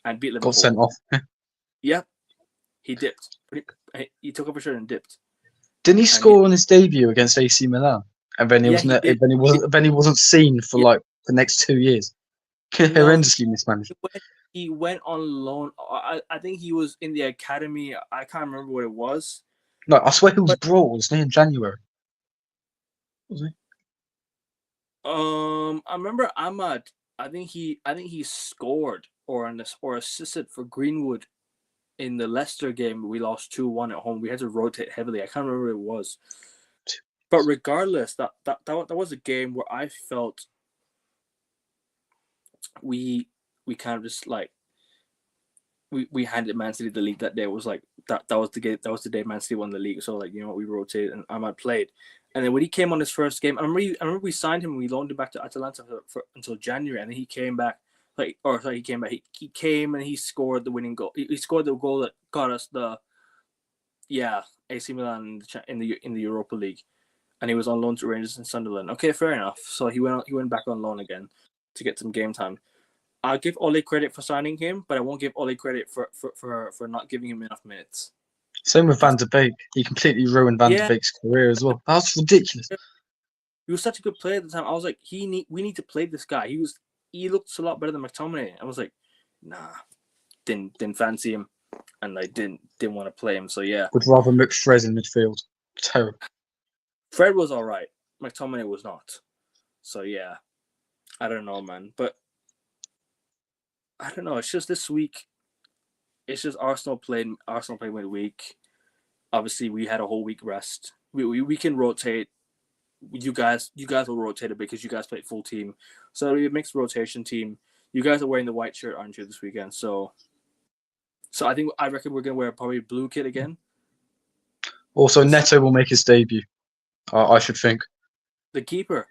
and beat Liverpool. Got sent off. Yeah, he dipped. He took off his shirt and dipped. Didn't he score on his debut against AC Milan? And then he wasn't seen for like the next 2 years. Horrendously mismanaged. He went on loan. I think he was in the academy. I can't remember what it was. No, I swear he was brought, wasn't he, in January? Was he? I remember Amad. I think he scored or assisted for Greenwood in the Leicester game. We lost 2-1 at home. We had to rotate heavily. I can't remember what it was. But regardless, that was a game where I felt we kind of just like we handed Man City the league that day. It was like that was the game. That was the day Man City won the league. So like, you know, we rotated and Amad played. And then when he came on his first game, I remember we signed him and we loaned him back to Atalanta for until January, and then he came back. He came back. He came and he scored the winning goal. He scored the goal that got us the AC Milan in the Europa League, and he was on loan to Rangers and Sunderland. Okay, fair enough. So he went back on loan again to get some game time. I'll give Ole credit for signing him, but I won't give Ole credit for not giving him enough minutes. Same with Van der Beek. He completely ruined Van der Beek's career as well. That's ridiculous. He was such a good player at the time. I was like, we need to play this guy. He looked a lot better than McTominay. I was like, nah, didn't fancy him, and I didn't want to play him. So yeah, would rather Fred in midfield. Terrible. Fred was all right. McTominay was not. So yeah, I don't know, man. But I don't know. It's just this week. It's just Arsenal played midweek. Obviously, we had a whole week rest. We can rotate. You guys will rotate it because you guys played full team, so it'll be a mixed rotation team. You guys are wearing the white shirt, aren't you, this weekend? So I reckon we're gonna wear probably blue kit again. Also, Neto will make his debut. I should think. The keeper.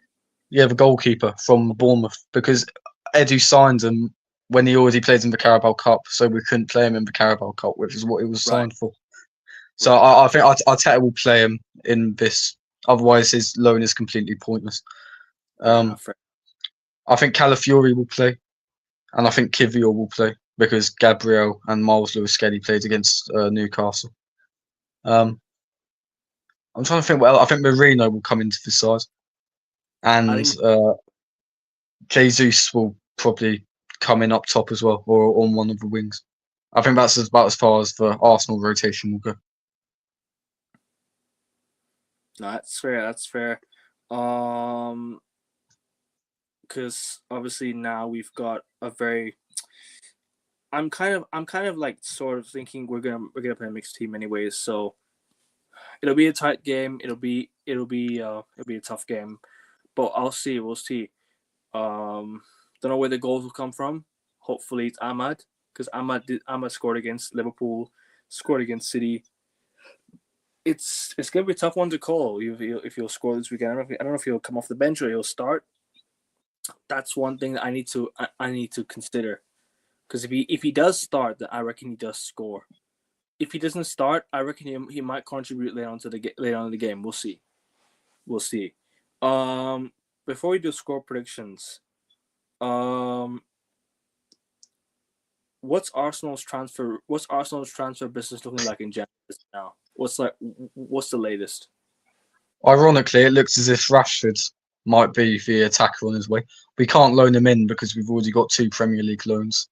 Yeah, the goalkeeper from Bournemouth, because Edu signed him when he already played in the Carabao Cup, so we couldn't play him in the Carabao Cup, which is what he was signed for. So I think Arteta will play him in this. Otherwise, his loan is completely pointless. I think Calafiori will play, and I think Kivior will play because Gabriel and Miles Lewis-Skelly played against Newcastle. I'm trying to think. Well, I think Marino will come into the side, and Jesus will probably come in up top as well, or on one of the wings. I think that's about as far as the Arsenal rotation will go. No, that's fair. That's fair. Because obviously now we've got a very. I'm kind of like sort of thinking we're gonna play a mixed team anyways, so it'll be a tight game. It'll be a tough game, but I'll see. We'll see. Don't know where the goals will come from. Hopefully it's Ahmad, because Ahmad scored against Liverpool, scored against City. It's gonna be a tough one to call if he'll score this weekend. I don't know if he'll come off the bench or he'll start. That's one thing that I need to consider, because if he does start, then I reckon he does score. If he doesn't start, I reckon he might contribute later on in the game. We'll see. Before we do score predictions, what's Arsenal's transfer business looking like in January now? What's the latest? Ironically, it looks as if Rashford might be the attacker on his way. We can't loan him in because we've already got 2 Premier League loans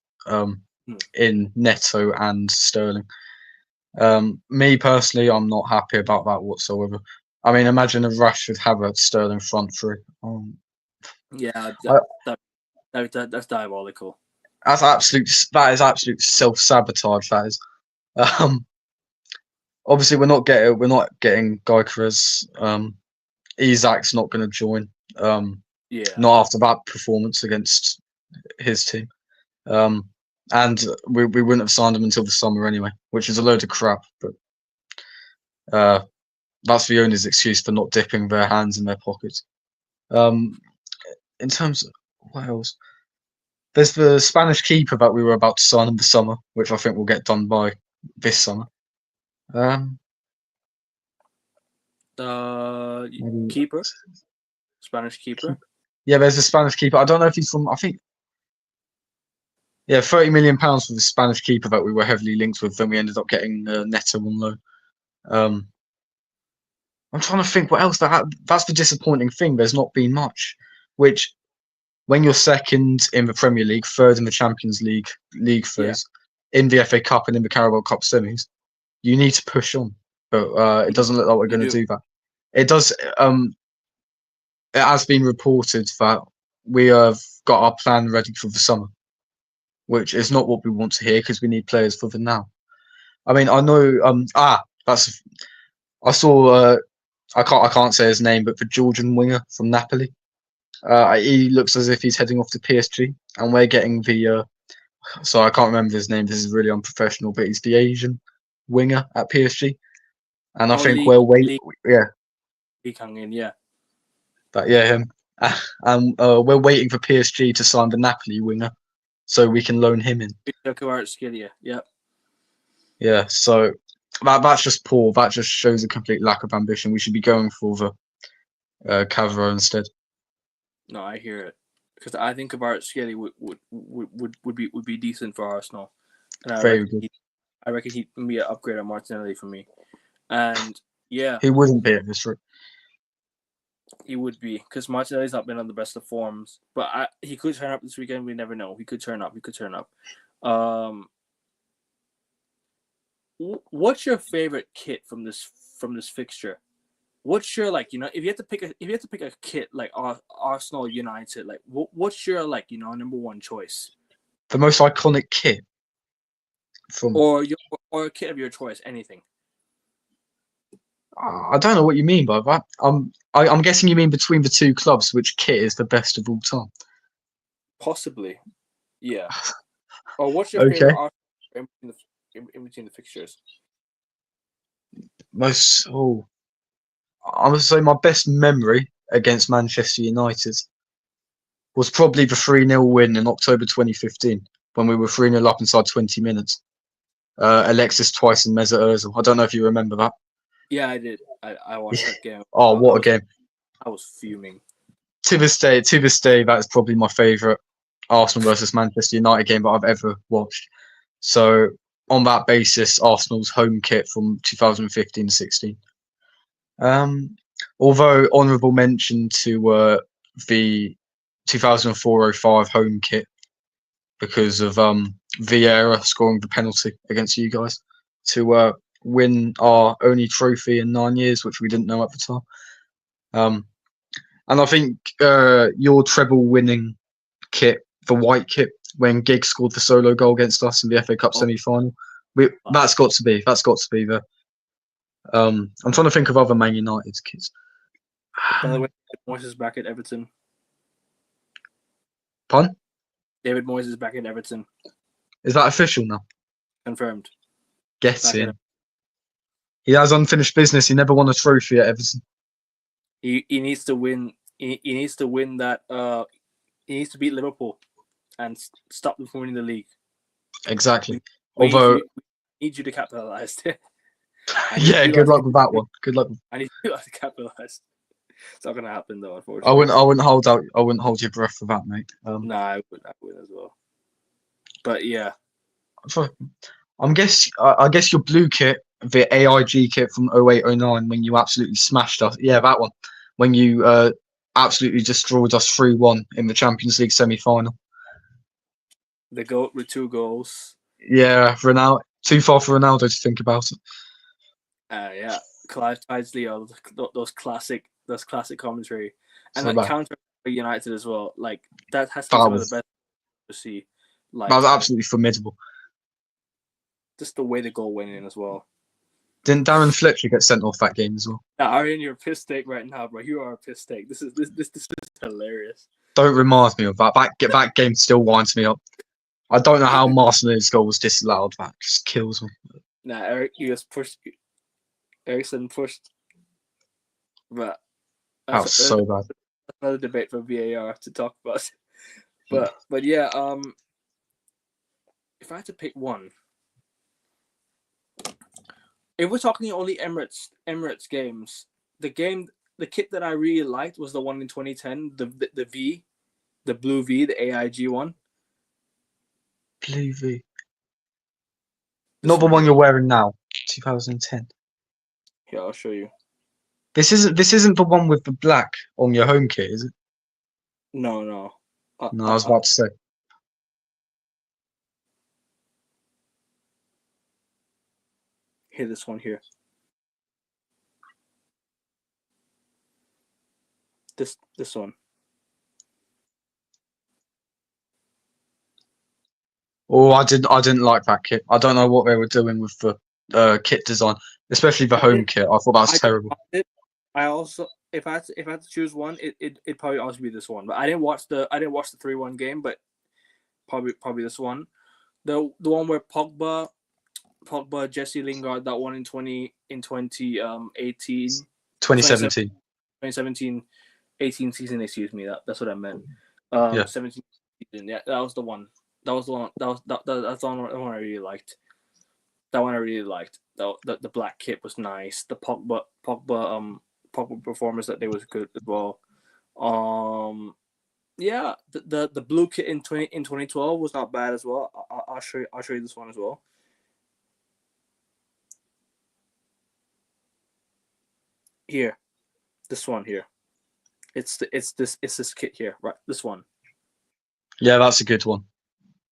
in Neto and Sterling. Me personally, I'm not happy about that whatsoever. I mean, imagine if Rashford had a Sterling front three. That's diabolical. That is absolute self-sabotage. That is. Obviously, we're not getting Gyökeres. Isak's not going to join. Not after that performance against his team. And we wouldn't have signed him until the summer anyway, which is a load of crap. But that's the owner's excuse for not dipping their hands in their pockets. In terms of what else, there's the Spanish keeper that we were about to sign in the summer, which I think will get done by this summer. Keeper, Spanish keeper. Yeah, there's a Spanish keeper. I don't know if he's from. I think. Yeah, £30 million for the Spanish keeper that we were heavily linked with. Then we ended up getting Neto on loan. I'm trying to think what else. That's the disappointing thing. There's not been much. Which, when you're second in the Premier League, third in the Champions League phase, in the FA Cup and in the Carabao Cup semis, you need to push on. But it doesn't look like we're going to do that. It does. It has been reported that we have got our plan ready for the summer, which is not what we want to hear because we need players for the now. I mean, I know. I saw. I can't say his name, but the Georgian winger from Napoli. He looks as if he's heading off to PSG, and we're getting the. So I can't remember his name. This is really unprofessional, but he's the Asian winger at PSG, and I think we're waiting. Yeah. He coming in, yeah. Him. And we're waiting for PSG to sign the Napoli winger, so we can loan him in. Yeah. Yeah. So that's just poor. That just shows a complete lack of ambition. We should be going for the Cavaro instead. No, I hear it, because I think Kvaratskhelia would be decent for Arsenal, and Very good. I reckon he'd be an upgrade on Martinelli for me, and yeah, he wouldn't be at this rate. He would be, because Martinelli's not been on the best of forms, but he could turn up this weekend. We never know. He could turn up. What's your favorite kit from this fixture? what's your like, if you had to pick a kit like Arsenal, United, like what's your like, number one choice? The most iconic kit from. Or a kit of your choice, anything. I don't know what you mean by that. I'm guessing you mean between the two clubs, which kit is the best of all time. Possibly, yeah. Or what's your Okay. favorite Arsenal in between the fixtures? I would say my best memory against Manchester United was probably the 3-0 win in October 2015 when we were 3-0 up inside 20 minutes. Alexis twice and Mesut Ozil. I don't know if you remember that. Yeah, I did. I watched that game. Oh, what a game! I was fuming. To this day, that is probably my favourite Arsenal versus Manchester United game that I've ever watched. So, on that basis, Arsenal's home kit from 2015-16. Although honourable mention to the 2004-05 home kit because of Vieira scoring the penalty against you guys to win our only trophy in 9 years, which we didn't know at the time. And I think your treble-winning kit, the white kit, when Giggs scored the solo goal against us in the FA Cup semi-final, that's got to be there. I'm trying to think of other Man United kits. By the way, David Moyes is back at Everton. Pardon? David Moyes is back at Everton. Is that official now? Confirmed. Get in. He has unfinished business. He never won a trophy at Everton. He needs to win. He needs to win that. He needs to beat Liverpool and stop them from winning the league. Exactly. We Although, need you to capitalize. yeah, good luck with that one. Good luck. I need you to capitalize. It's not gonna happen though, unfortunately. I wouldn't hold your breath for that, mate. I would as well. But yeah, I guess your blue kit, the AIG kit from 08-09, when you absolutely smashed us. Yeah, that one. When you absolutely destroyed us 3-1 in the Champions League semi-final. The GOAT with 2 goals. Yeah, Ronaldo. Too far for Ronaldo to think about it. Yeah, Clive Tidsley, those classic commentary, and So like counter United as well. Like that has to be some of the best to see. Like that was absolutely formidable. Just the way the goal went in as well. Didn't Darren Fletcher get sent off that game as well? Yeah, Arian, you're a piss take right now, bro. You are a piss take. This is hilarious. Don't remind me of that. That game still winds me up. I don't know how Martinez's goal was disallowed. That just kills me. Nah, Ericsson pushed. But that was so bad. Another debate for VAR to talk about. But yeah, if I had to pick one, if we're talking only Emirates games, the kit that I really liked was the one in 2010, the blue V, the AIG one. Blue V. Not the one you're wearing now. 2010. Yeah, I'll show you. This isn't the one with the black on your home kit, is it? No. No, I was about to say. Here, this one here. This one. Oh, I didn't like that kit. I don't know what they were doing with the kit design, especially the home kit. I thought that was terrible. I also, if I had to choose one, it probably also be this one. But I didn't watch the 3-1 game, but probably this one. The one where Pogba, Jesse Lingard, that one in 2018. 2017. 18 season, excuse me. That's what I meant. 17 season. Yeah, that was the one. That's the one I really liked. That one I really liked. The black kit was nice. The Pogba performance that day was good as well. Yeah, the blue kit in 2012 was not bad as well. I'll show you this one as well. Here, this one here. It's this kit here, right? This one. Yeah, that's a good one.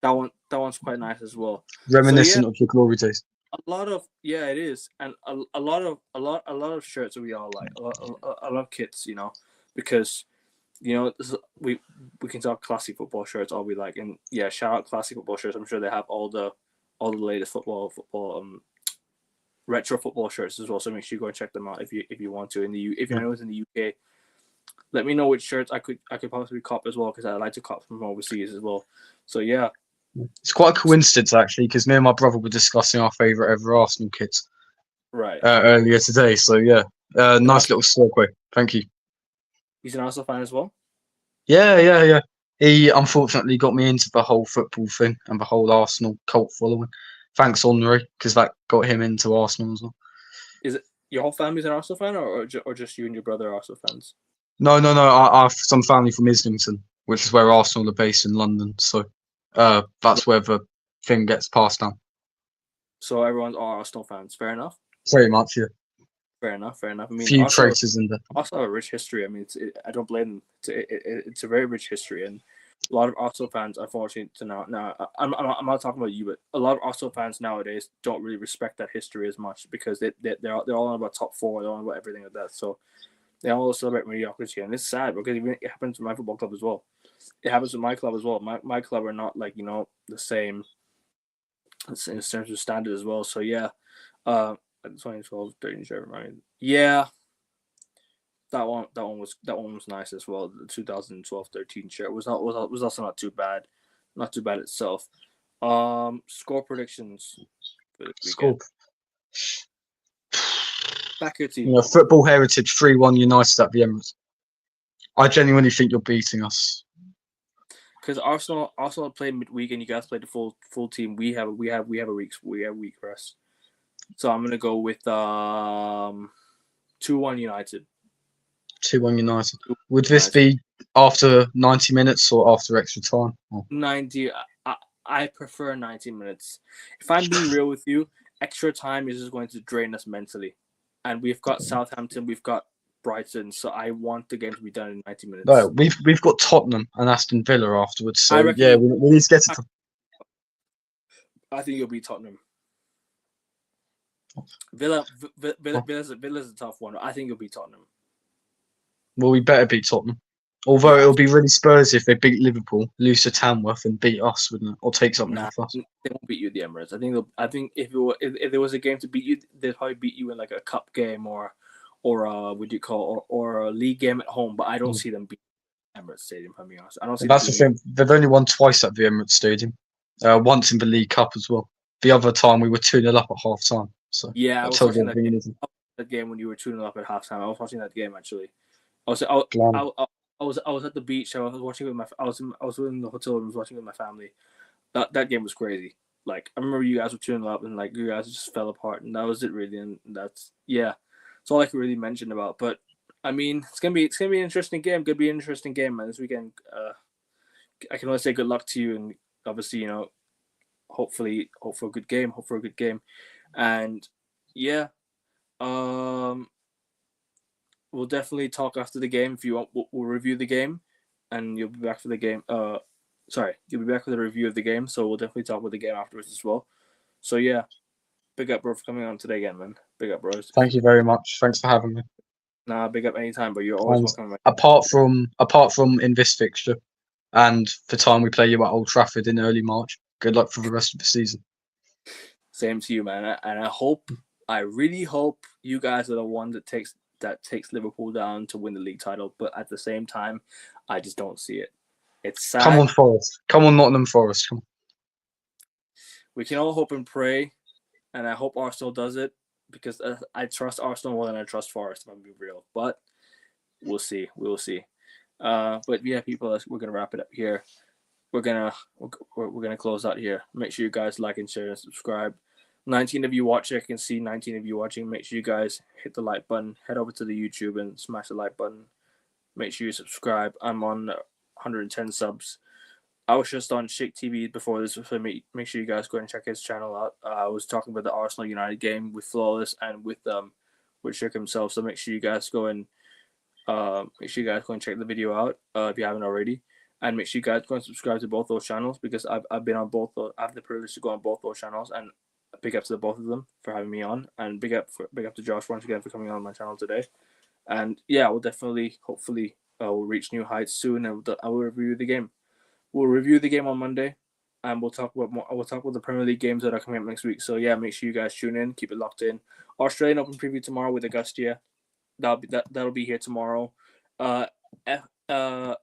That one's quite nice as well. Reminiscent of your glory days. a lot of yeah, it is, and a lot of shirts that we all like, a lot of kits, because we can talk classic football shirts all we like, and yeah, shout out classic football shirts. I'm sure they have all the latest football retro football shirts as well. So make sure you go and check them out if you want to. If you know it's in the UK, let me know which shirts I could possibly cop as well, because I like to cop from overseas as well. So yeah, It's quite a coincidence actually, because me and my brother were discussing our favourite ever Arsenal kits right. earlier today. So yeah, And nice little segue. Thank you. he's an Arsenal fan as well. Yeah, yeah, yeah. He unfortunately got me into the whole football thing and the whole Arsenal cult following. Thanks, Henri, because that got him into Arsenal as well. Is it your whole family's an Arsenal fan, or just you and your brother are Arsenal fans? No, no, no. I have some family from Islington, which is where Arsenal are based in London. So that's where the thing gets passed down. So everyone's all Arsenal fans. Fair enough. Pretty much, yeah. Fair enough. Fair enough. I mean, Few traitors in there. also have a rich history. I mean, I don't blame them. It's a very rich history, and a lot of Arsenal fans, unfortunately, to now I'm not talking about you, but a lot of Arsenal fans nowadays don't really respect that history as much, because they're all on about top four, they're on about everything like that. So they all celebrate mediocrity, and it's sad because even it happens to my football club as well. It happens to my club as well. My club are not like the same in terms of standard as well. So yeah, 2012 13 shirt, right? Yeah, that one was nice as well. The 2012-13 shirt was also not too bad, itself. Score predictions for this Score. weekend. Back your team. Football Heritage 3-1 United at the Emirates. I genuinely think you're beating us. Because Arsenal played midweek, and you guys played the full team. We have a week rest. So I'm gonna go with 2-1 United. 2-1 United. Would this be after 90 minutes or after extra time? Oh. 90. I prefer 90 minutes. If I'm being real with you, extra time is just going to drain us mentally. And we've got Southampton, we've got Brighton, so I want the game to be done in 90 minutes. No, we've got Tottenham and Aston Villa afterwards. So we need to get it. I think you'll beat Tottenham. Villa's a tough one. I think you'll beat Tottenham. Well, we better beat Tottenham. Although it'll be really Spurs if they beat Liverpool, lose to Tamworth, and beat us, wouldn't it? Or take something off us. They won't beat you at the Emirates. I think if there was a game to beat you, they'd probably beat you in like a cup game or a league game at home. But I don't see them beat Emirates Stadium. If I'm being honest, I don't see. That's the thing. They've only won twice at the Emirates Stadium. Once in the League Cup as well. The other time we were 2-0 up at half time. So yeah, I was watching that game when you were 2-0 up at half time. I was watching that game actually. I was at the beach. I was watching with I was in the hotel room. I was watching with my family. That game was crazy. Like I remember you guys were 2-0 up, and like you guys just fell apart, and that was it really. And that's all I could really mention about. But I mean, it's gonna be an interesting game. Gonna be an interesting game, man. This weekend, I can only say good luck to you, and obviously, hopefully, hope for a good game. And yeah, we'll definitely talk after the game if you want. We'll review the game, and you'll be back for the game. You'll be back for the review of the game. So we'll definitely talk about the game afterwards as well. So yeah, big up, bro, for coming on today again, man. Big up, bros. Thank you very much. Thanks for having me. Nah, big up anytime, but you're always welcome. Apart from in this fixture, and the time we play you at Old Trafford in early March. Good luck for the rest of the season. Same to you, man. And I really hope you guys are the one that takes Liverpool down to win the league title. But at the same time, I just don't see it. It's sad. Come on, Forest. Come on, Nottingham Forest. Come on. We can all hope and pray, and I hope Arsenal does it, because I trust Arsenal more than I trust Forest, if I'm being real. But we'll see. We'll see. But yeah, people, we're gonna wrap it up here. We're gonna close out here. Make sure you guys like and share and subscribe. 19 of you watching. I can see 19 of you watching. Make sure you guys hit the like button. Head over to the YouTube and smash the like button. Make sure you subscribe. I'm on 110 subs. I was just on Shake TV before this, so make sure you guys go and check his channel out. I was talking about the Arsenal United game with Flawless and with Shake himself. So make sure you guys go and check the video out if you haven't already. And make sure you guys go and subscribe to both those channels, because I've been on both. I have the privilege to go on both those channels, and big up to the both of them for having me on, and big up to Josh once again for coming on my channel today. And yeah, we'll definitely, hopefully, we'll reach new heights soon, and I will review the game. We'll review the game on Monday, and we'll talk about more. We'll talk about the Premier League games that are coming up next week. So yeah, make sure you guys tune in, keep it locked in. Australian Open preview tomorrow with Augustia. That'll be here tomorrow. NFL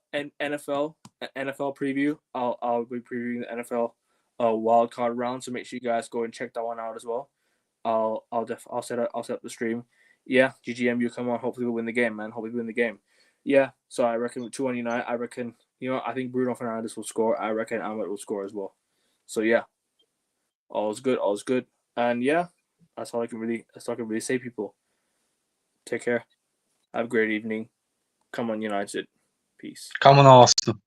preview. I'll be previewing the NFL wild card round. So make sure you guys go and check that one out as well. I'll set up the stream. Yeah, GGMU, come on. Hopefully we'll win the game, man. Hopefully we win the game. Yeah. So I reckon with 2-1 United, I reckon, I think Bruno Fernandes will score. I reckon Ahmed will score as well. So yeah, all's good. And yeah, that's all I can really say, people. Take care. Have a great evening. Come on, United. Peace. Come on, Arsenal.